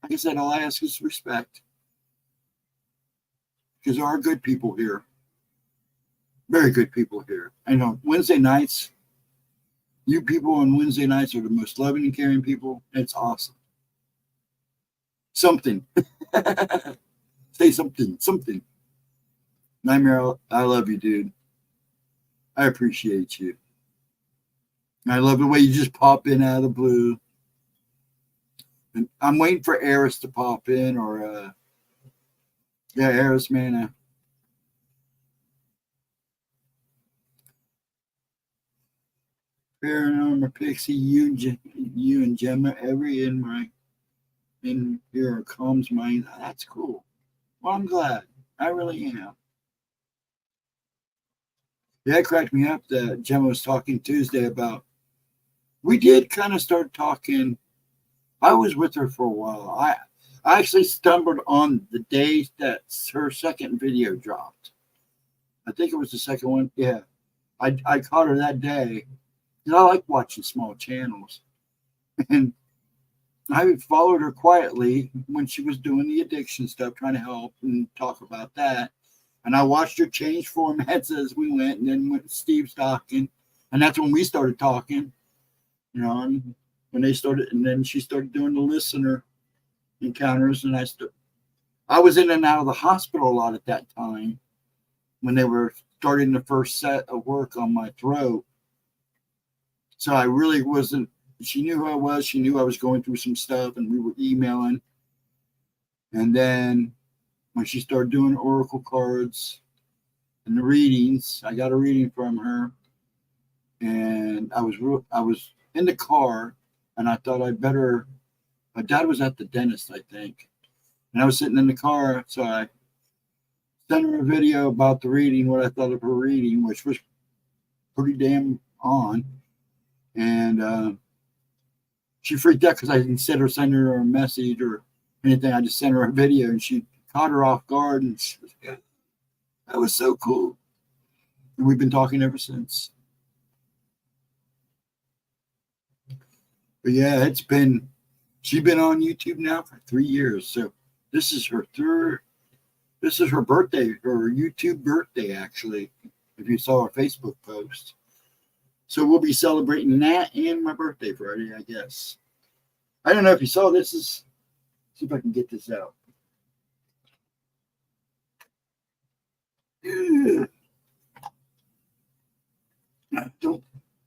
Like I said, all I ask is respect. Because there are good people here. Very good people here. I know Wednesday nights, you people on Wednesday nights are the most loving and caring people. It's awesome. Something. Say something. Nightmare, I love you, dude. I appreciate you. I love the way you just pop in out of the blue. And I'm waiting for Eris to pop in or, Eris, man. Paranormal Pixie, you and Gemma, every in here calms my. That's cool. Well, I'm glad. I really am. Yeah, it cracked me up that Gemma was talking Tuesday about. We did kind of start talking. I was with her for a while. I actually stumbled on the day that her second video dropped. I think it was the second one. Yeah, I caught her that day. And I like watching small channels. And I followed her quietly when she was doing the addiction stuff, trying to help and talk about that. And I watched her change formats as we went, and then went Steve's talking. And that's when we started talking, and when they started, and then she started doing the listener encounters. And I was in and out of the hospital a lot at that time when they were starting the first set of work on my throat. So I really wasn't, she knew who I was. She knew I was going through some stuff, and we were emailing. And then when she started doing oracle cards and the readings, I got a reading from her, and I was in the car, and I thought I'd better. My dad was at the dentist, I think, and I was sitting in the car, so I sent her a video about the reading, what I thought of her reading, which was pretty damn on, and she freaked out because I instead of sending her a message or anything, I just sent her a video, and she caught her off guard, and she was, yeah, that was so cool. And we've been talking ever since. But yeah, she's been on YouTube now for 3 years. So this is her birthday, her YouTube birthday, actually, if you saw her Facebook post. So we'll be celebrating that and my birthday Friday, I guess. I don't know if you saw this. See if I can get this out. I'm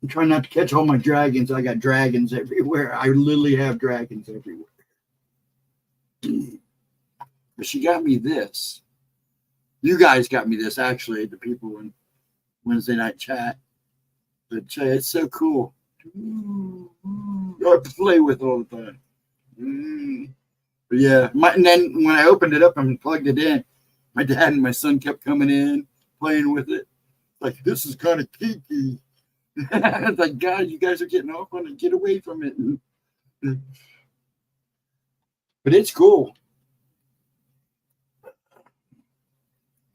trying not to catch all my dragons. I got dragons everywhere. I literally have dragons everywhere. But she got me this. You guys got me this, actually, the people in Wednesday night chat. But it's so cool. I play with it all the time. But yeah, and then when I opened it up and plugged it in, my dad and my son kept coming in, playing with it. Like, this is kind of kinky. It's like, God, you guys are getting off on it. Get away from it. But it's cool.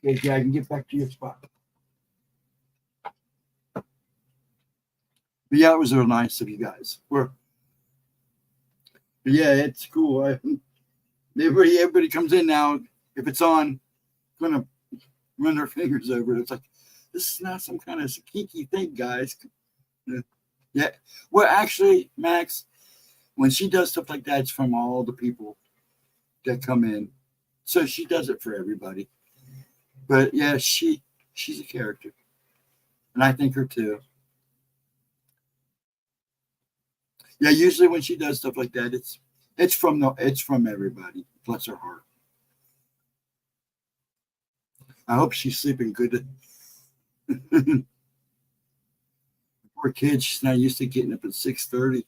Okay, yeah, I can get back to your spot. But yeah, it was real nice of you guys. Yeah, it's cool. Everybody comes in now. If it's on, I'm gonna run their fingers over it. It's like, this is not some kind of kinky thing, guys. Yeah. Well, actually, Max, when she does stuff like that, it's from all the people that come in. So she does it for everybody. But yeah, she's a character, and I think her too. Yeah, usually when she does stuff like that, it's from everybody. Bless her heart. I hope she's sleeping good. Poor kid, she's not used to getting up at 6:30,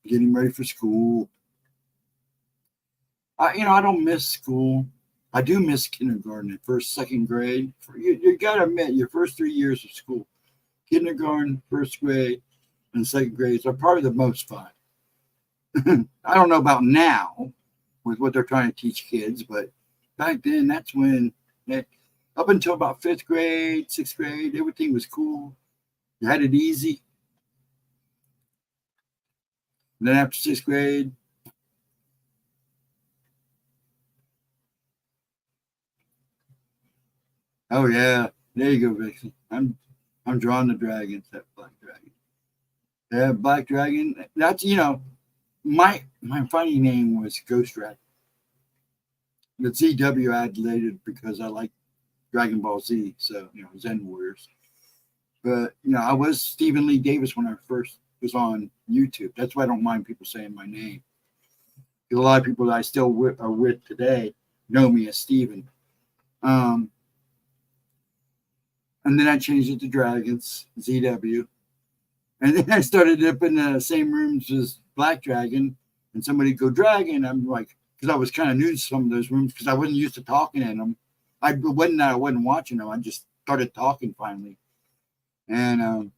getting ready for school. I don't miss school. I do miss kindergarten, first, second grade. You got to admit, your first 3 years of school, kindergarten, first grade, and second grades are probably the most fun. I don't know about now with what they're trying to teach kids, but back then, that's when, up until about fifth grade, sixth grade, everything was cool. You had it easy. And then after sixth grade, oh yeah, there you go, Vixen. I'm drawing the dragons, that black dragon. Yeah, black dragon. That's my funny name was GhostDragon. The ZW I later because I like Dragon Ball Z, so Zen Warriors. But I was Stephen Lee Davis when I first was on YouTube. That's why I don't mind people saying my name. Because a lot of people that I still are with today know me as Stephen. And then I changed it to Dragons, ZW. And then I started up in the same rooms as Black Dragon. And somebody go, Dragon. I'm like, because I was kind of new to some of those rooms because I wasn't used to talking in them. I wasn't watching them. I just started talking finally. And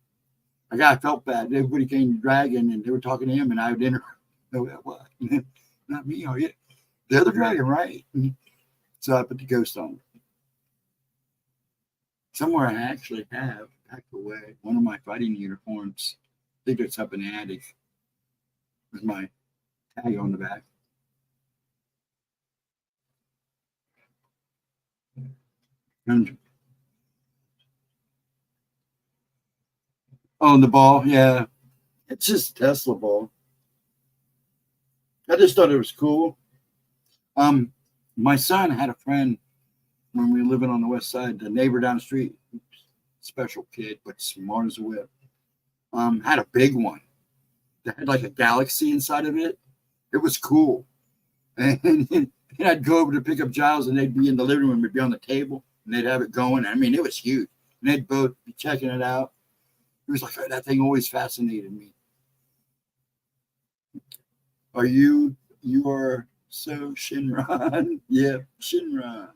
I felt bad. Everybody came to Dragon and they were talking to him, and I would enter. What? Not me, are you? The other dragon, right? So I put the ghost on. Somewhere I actually have packed away one of my fighting uniforms. I think it's up in the attic with my tag on the back. And on the ball, yeah. It's just Tesla ball. I just thought it was cool. My son had a friend when we were living on the west side, the neighbor down the street, special kid, but smart as a whip, had a big one that had like a galaxy inside of it. It was cool. And I'd go over to pick up Giles, and they'd be in the living room, it'd be on the table, and they'd have it going. I mean, it was huge. And they'd both be checking it out. It was like, oh, that thing always fascinated me. You are so Shinron. Yeah, Shinron.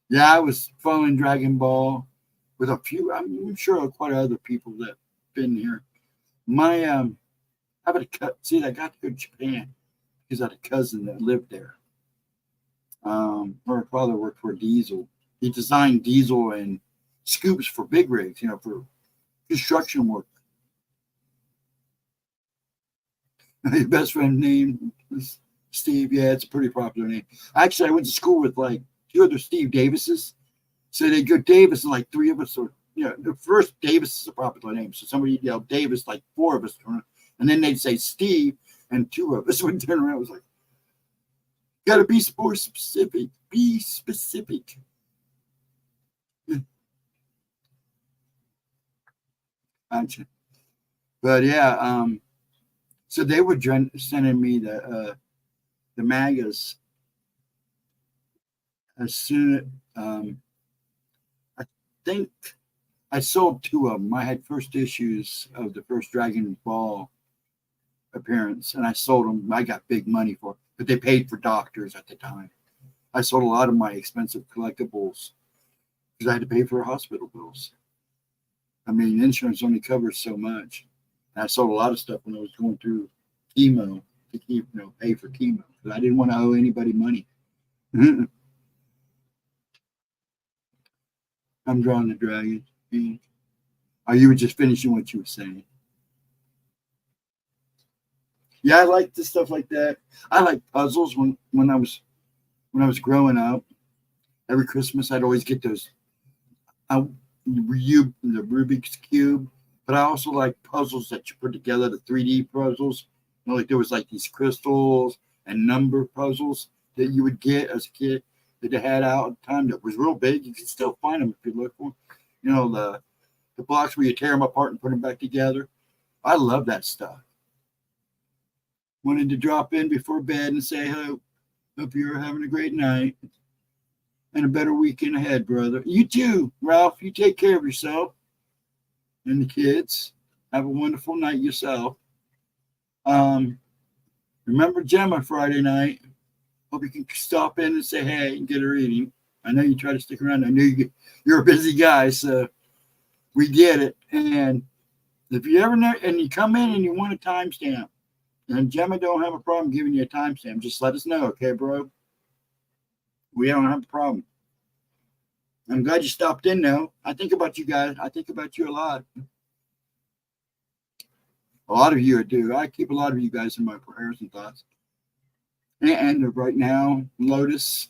Yeah, I was following Dragon Ball with a few, I'm sure quite other people that been here. My I I got to go to Japan because I had a cousin that lived there. Her father worked for Diesel. He designed diesel and scoops for big rigs, for construction work. His best friend name was Steve. Yeah, it's a pretty popular name. Actually, I went to school with like two other Steve Davises. So they go Davis, and like three of us are, the first Davis is a popular name. So somebody yelled Davis, like four of us turn around, and then they'd say Steve, and two of us would turn around. It was like, gotta be more specific. Be specific. Gotcha. But yeah, so they were sending me the magas as soon. I think I sold two of them. I had first issues of the first Dragon Ball appearance, and I sold them. I got big money for it, but they paid for doctors at the time. I sold a lot of my expensive collectibles because I had to pay for hospital bills. I mean, insurance only covers so much. And I sold a lot of stuff when I was going through chemo to keep, pay for chemo because I didn't want to owe anybody money. I'm drawing the dragon. Oh, you were just finishing what you were saying. Yeah, I like the stuff like that. I like puzzles when I was growing up. Every Christmas, I'd always get those. The Rubik's Cube, but I also like puzzles that you put together, the 3D puzzles. Like there was like these crystals and number puzzles that you would get as a kid that they had out at the time that was real big. You can still find them if you look for them. The blocks where you tear them apart and put them back together. I love that stuff. Wanted to drop in before bed and say hello. Hope you're having a great night and a better weekend ahead, brother. You too, Ralph. You take care of yourself and the kids. Have a wonderful night yourself. Remember Gemma Friday night. Hope you can stop in and say hey and get her eating. I know you try to stick around. I know you're a busy guy, so we get it. And if you ever know, and you come in and you want a timestamp, and Gemma don't have a problem giving you a timestamp, just let us know, okay, bro? We don't have a problem. I'm glad you stopped in, though. I think about you guys. I think about you a lot. A lot of you I do. I keep a lot of you guys in my prayers and thoughts. And right now, Lotus,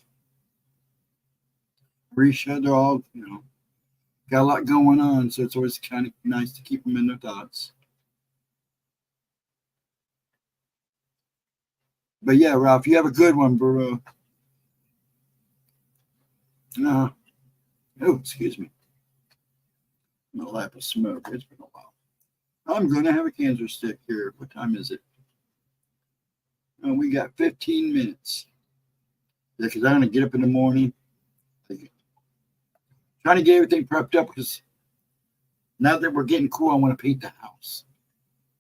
Risha, they're all, got a lot going on. So it's always kind of nice to keep them in their thoughts. But yeah, Ralph, you have a good one, bro. Oh, excuse me. I'm a lap of smoke. It's been a while. I'm going to have a cancer stick here. What time is it? We got 15 minutes. Yeah, because I'm going to get up in the morning. Trying to get everything prepped up because now that we're getting cool, I want to paint the house.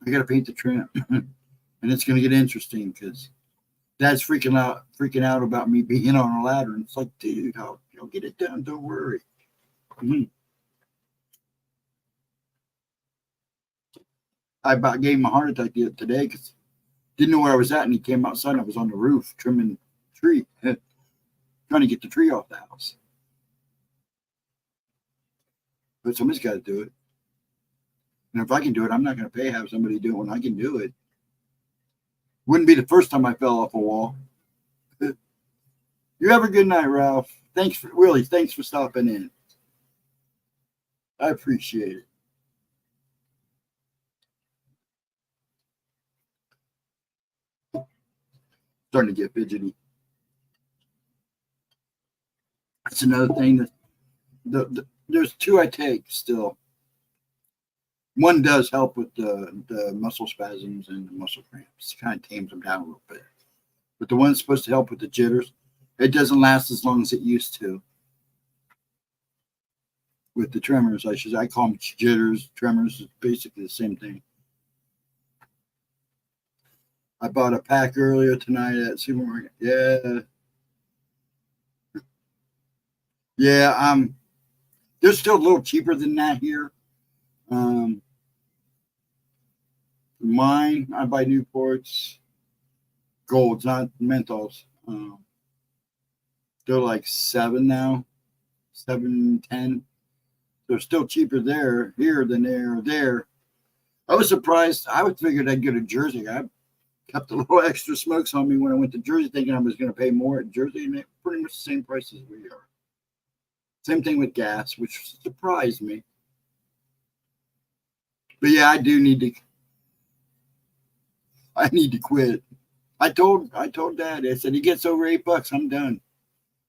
I got to paint the trim. And it's going to get interesting because Dad's freaking out about me being on a ladder. And it's like, dude, I'll get it done. Don't worry. Mm-hmm. I about gave him a heart attack today because didn't know where I was at, and he came outside and I was on the roof trimming the tree, trying to get the tree off the house. But somebody's got to do it. And if I can do it, I'm not going to have somebody do it when I can do it. Wouldn't be the first time I fell off a wall. You have a good night, Ralph. Thanks for stopping in. I appreciate it. Starting to get fidgety. That's another thing that there's two I take still. One does help with the muscle spasms and the muscle cramps. It kind of tames them down a little bit. But the one's supposed to help with the jitters. It doesn't last as long as it used to. With the tremors, I call them jitters. Tremors is basically the same thing. I bought a pack earlier tonight at supermarket. Yeah. Yeah, they're still a little cheaper than that here. Mine, I buy Newports, golds, not menthols. They're like $7 now, $7.10. They're still cheaper here than they are there. I was surprised. I would figured I'd get a Jersey. I kept a little extra smokes on me when I went to Jersey, thinking I was going to pay more at Jersey, and they're pretty much the same price as we are. Same thing with gas, which surprised me. But yeah, I need to quit. I told Dad, I said, he gets over $8, I'm done.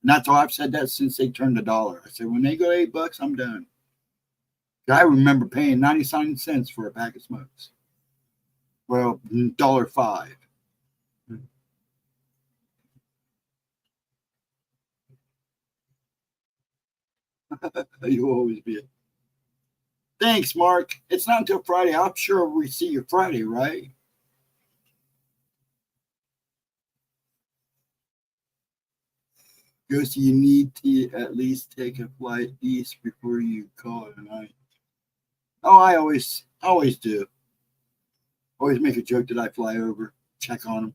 And that's all I've said that since they turned $1. I said, when they go $8, I'm done. I remember paying 99 cents for a pack of smokes. Well, $1.05. You'll always be it. Thanks, Mark. It's not until Friday. I'm sure we see you Friday, right? Ghosty, you need to at least take a flight east before you call it a night. Oh, I always do. Always make a joke that I fly over, check on them.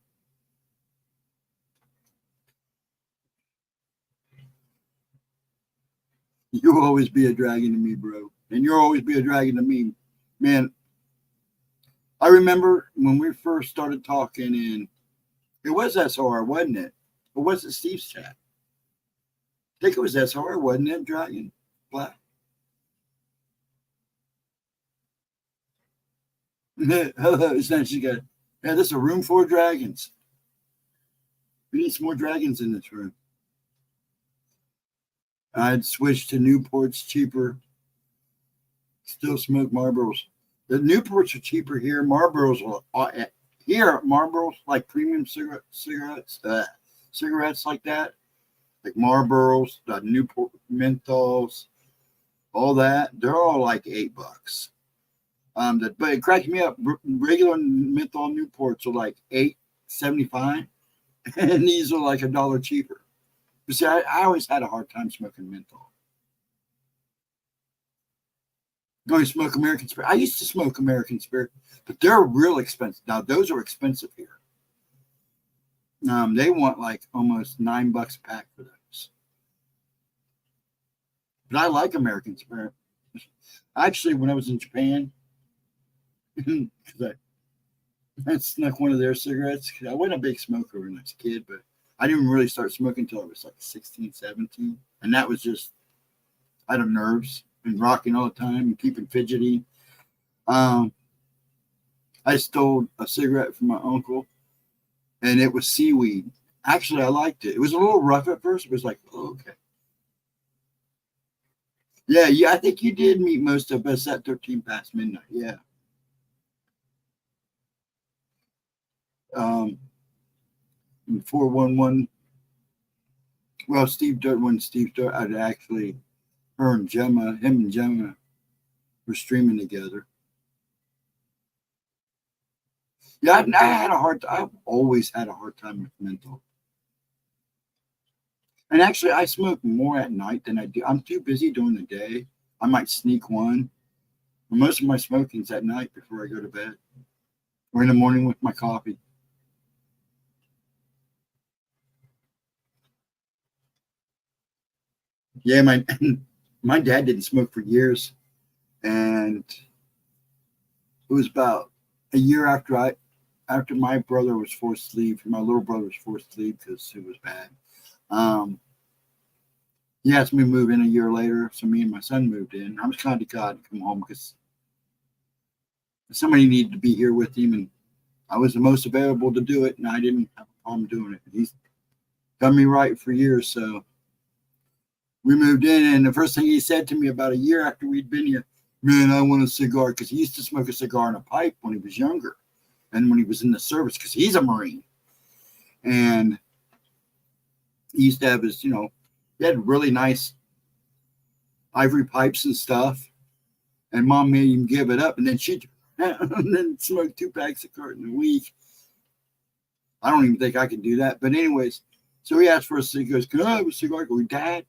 You'll always be a dragon to me, bro. And you'll always be a dragon to me. Man, I remember when we first started talking, and it was SR, wasn't it? Or was it Steve's chat? I think it was SR, wasn't it, Dragon? Black? Hello, it's nice you got. Yeah, this is a room full of dragons. We need some more dragons in this room. I'd switch to Newports, cheaper. Still smoke Marlboros. The Newports are cheaper here. Marlboros here. Marlboros, like premium cigarettes like that, like Marlboros, the Newport menthols, all that. They're all like $8. But it cracks me up. Regular menthol Newports are like $8.75, and these are like $1 cheaper. But see, I always had a hard time smoking menthol. I only smoke American Spirit. I used to smoke American Spirit, but they're real expensive. Now, those are expensive here. They want like almost $9 a pack for those. But I like American Spirit. Actually, when I was in Japan, because I snuck one of their cigarettes. I wasn't a big smoker when I was a kid, but I didn't really start smoking until I was like 16, 17. And that was just out of nerves and rocking all the time and keeping fidgety. I stole a cigarette from my uncle, and it was seaweed. Actually, I liked it. It was a little rough at first. It was like, oh, okay. Yeah, I think you did meet most of us at 13 past midnight. Yeah. 411. Well, Steve Dirt, I'd actually, him and Gemma were streaming together. Yeah, I've always had a hard time with menthol. And actually, I smoke more at night than I do. I'm too busy during the day. I might sneak one. But most of my smoking's at night before I go to bed, or in the morning with my coffee. Yeah, my dad didn't smoke for years, and it was about a year after my brother was forced to leave. My little brother was forced to leave because it was bad. He asked me to move in a year later, so me and my son moved in. I was kind of glad to come home because somebody needed to be here with him, and I was the most available to do it, and I didn't have a problem doing it. He's done me right for years, so we moved in, and the first thing he said to me about a year after we'd been here, Man, I want a cigar, because he used to smoke a cigar in a pipe when he was younger and when he was in the service, because he's a Marine. And he used to have his, he had really nice ivory pipes and stuff. And Mom made him give it up, and then she and then smoked 2 packs of carton a week. I don't even think I could do that. But anyways, so he asked for a cigar. He goes, "Can I have a cigar?" I go, "Dad,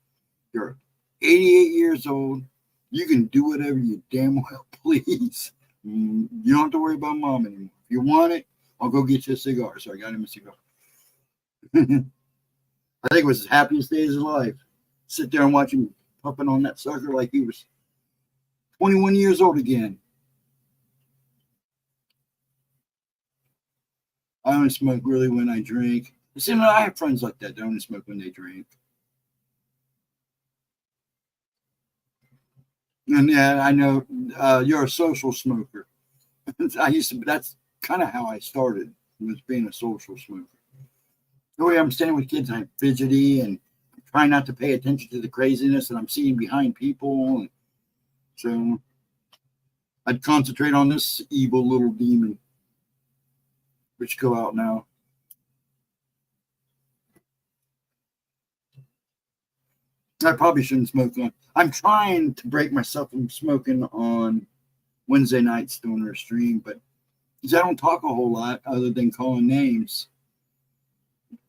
you're 88 years old. You can do whatever you damn well please. You don't have to worry about Mom anymore. If you want it, I'll go get you a cigar." So I got him a cigar. I think it was his happiest days of life. Sit there and watch him puffing on that sucker like he was 21 years old again. I only smoke really when I drink. See, I have friends like that. They only smoke when they drink. And yeah, I know you're a social smoker. That's kind of how I started, was being a social smoker. The way I'm standing with kids, I'm fidgety and trying not to pay attention to the craziness that I'm seeing behind people. And so I'd concentrate on this evil little demon, which go out now. I probably shouldn't smoke on. I'm trying to break myself from smoking on Wednesday nights during our stream, but because I don't talk a whole lot other than calling names,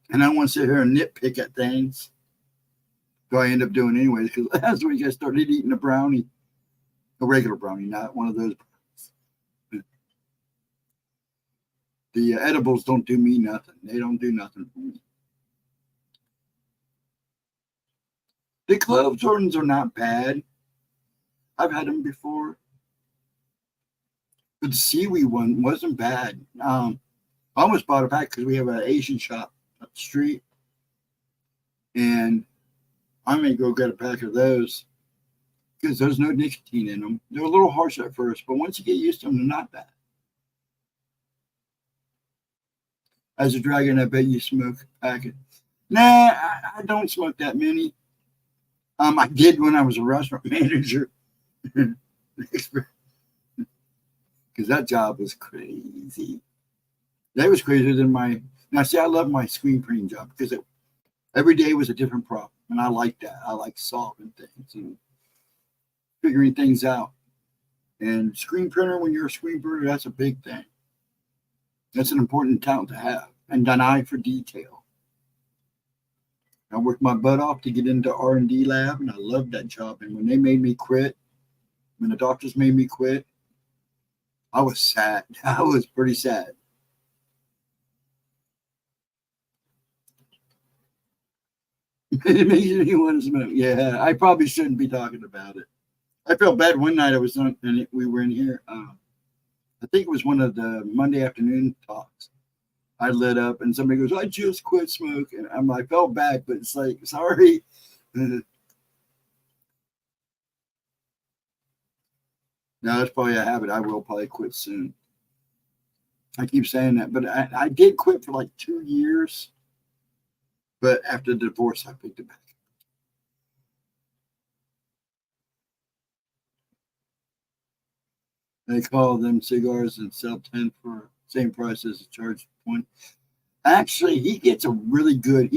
and I don't want to sit here and nitpick at things. So I end up doing anyways, because last week I started eating a brownie, a regular brownie, not one of those. The edibles don't do me nothing. They don't do nothing for me. The Clove Jordans are not bad. I've had them before. But the seaweed one wasn't bad. I almost bought a pack because we have an Asian shop up the street. And I may go get a pack of those because there's no nicotine in them. They're a little harsh at first, but once you get used to them, they're not bad. As a dragon, I bet you smoke a packet. Nah, I don't smoke that many. I did when I was a restaurant manager. Because that job was crazy. That was crazier than my... Now, see, I love my screen printing job because every day was a different problem. And I like that. I like solving things and figuring things out. And screen printer, when you're a screen printer, that's a big thing. That's an important talent to have. And an eye for detail. I worked my butt off to get into R&D lab, and I loved that job. And when they made me quit, when the doctors made me quit, I was sad. I was pretty sad. It makes me want to smoke. Yeah, I probably shouldn't be talking about it. I felt bad one night I was on, and we were in here. I think it was one of the Monday afternoon talks. I lit up, and somebody goes, "I just quit smoking." I'm like, I felt bad, but it's like, sorry. No, that's probably a habit. I will probably quit soon. I keep saying that, but I did quit for like 2 years. But after the divorce, I picked it back. They call them cigars and sell 10 for same price as a charge point. Actually, he gets a really good.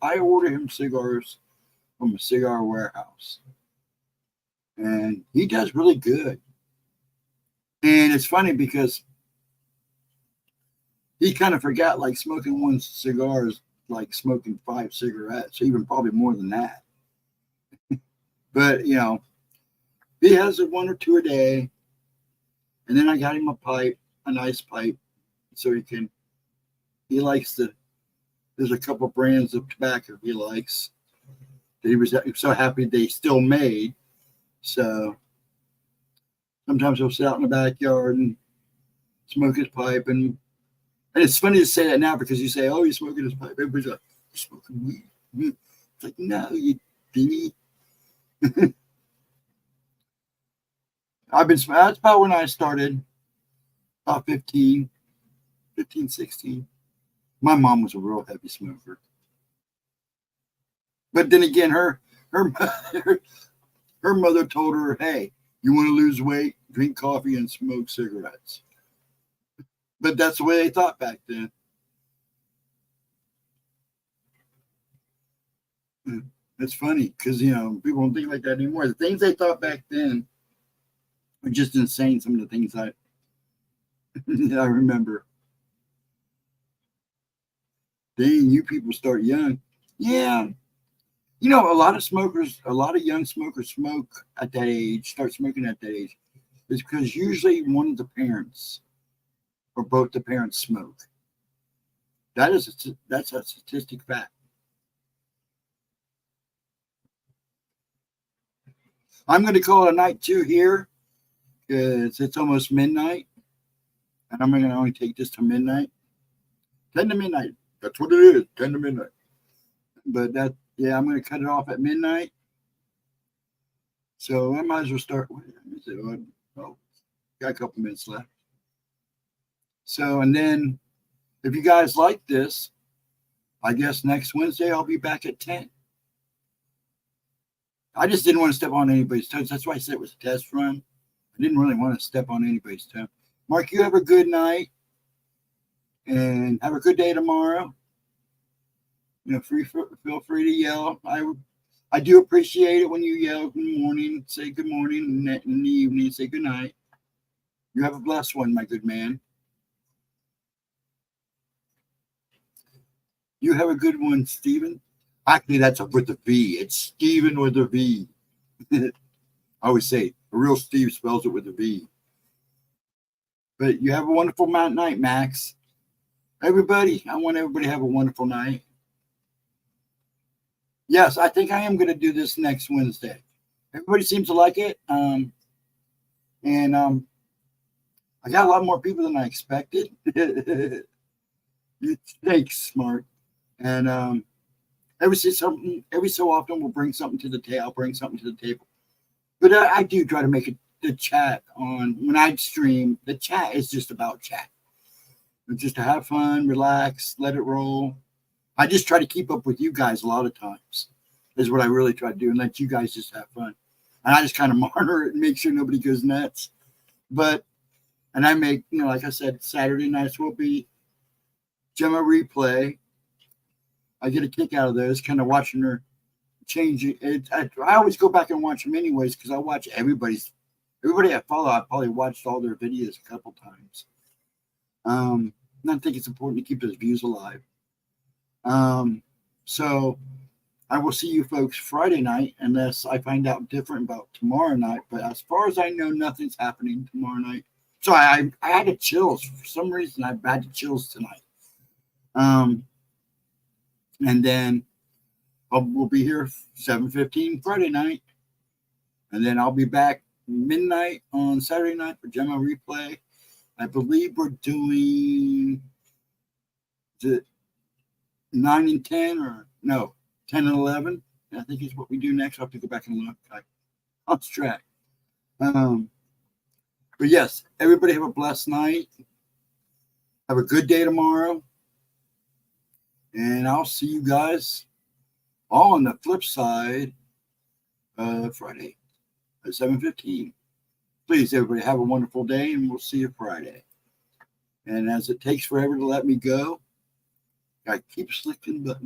I order him cigars from a cigar warehouse, and he does really good. And it's funny because he kind of forgot, like, smoking one cigar is like smoking 5 cigarettes, even probably more than that. But he has 1 or 2 a day, and then I got him a nice pipe, so he likes there's a couple brands of tobacco he likes that he was so happy they still made. So sometimes he'll sit out in the backyard and smoke his pipe. And it's funny to say that now because you say, "Oh, he's smoking his pipe." Everybody's like, "You're smoking weed." It's like, no, you dingy. That's about when I started, about 15, 16. My mom was a real heavy smoker. But then again, her mother told her, "Hey, You want to lose weight, drink coffee, and smoke cigarettes. But that's the way they thought back then. It's funny because, people don't think like that anymore. The things they thought back then are just insane. Some of the things I remember. Dang, you people start young. Yeah. A lot of young smokers smoke at that age, start smoking at that age. It's because usually one of the parents or both the parents smoke. That's a statistic fact. I'm going to call it a night 2 here because it's almost midnight. And I'm going to only take this to midnight. 10 to midnight. That's what it is, 10 to midnight. But I'm going to cut it off at midnight. So I might as well start. Oh, got a couple minutes left. So, and then if you guys like this, I guess next Wednesday I'll be back at 10. I just didn't want to step on anybody's toes. That's why I said it was a test run. I didn't really want to step on anybody's toe. Mark, you have a good night and have a good day tomorrow. Feel free to yell. I do appreciate it when you yell good morning, say good morning, and in the evening say good night. You have a blessed one, my good man. You have a good one, Stephen. Actually, that's with a V. It's Stephen with a V. I always say a real Steve spells it with a V. But you have a wonderful night, Max. Everybody, I want everybody to have a wonderful night. Yes, I think I am going to do this next Wednesday. Everybody seems to like it. I got a lot more people than I expected. Thanks, Smart. And every so often we'll bring something to the table. I'll bring something to the table. But I do try to make it the chat on when I stream. The chat is just about chat. It's just to have fun, relax, let it roll. I just try to keep up with you guys a lot of times. Is what I really try to do, and let you guys just have fun. And I just kind of monitor it and make sure nobody goes nuts. And I make, like I said, Saturday nights will be Gemma replay. I get a kick out of those, kind of watching her change it. I always go back and watch them anyways because I watch everybody I follow. I probably watched all their videos a couple times. And I think it's important to keep those views alive. So I will see you folks Friday night unless I find out different about tomorrow night. But as far as I know, nothing's happening tomorrow night. So I had the chills. For some reason, I've had the chills tonight. And then we'll be here 7:15 Friday night. And then I'll be back midnight on Saturday night for Gemma replay. I believe we're doing the 9 and 10 or no, 10 and 11. I think is what we do next. I'll have to go back and look. I lost track. But yes, everybody have a blessed night. Have a good day tomorrow. And I'll see you guys all on the flip side Friday at 7:15. Please, everybody, have a wonderful day, and we'll see you Friday. And as it takes forever to let me go, I keep clicking buttons.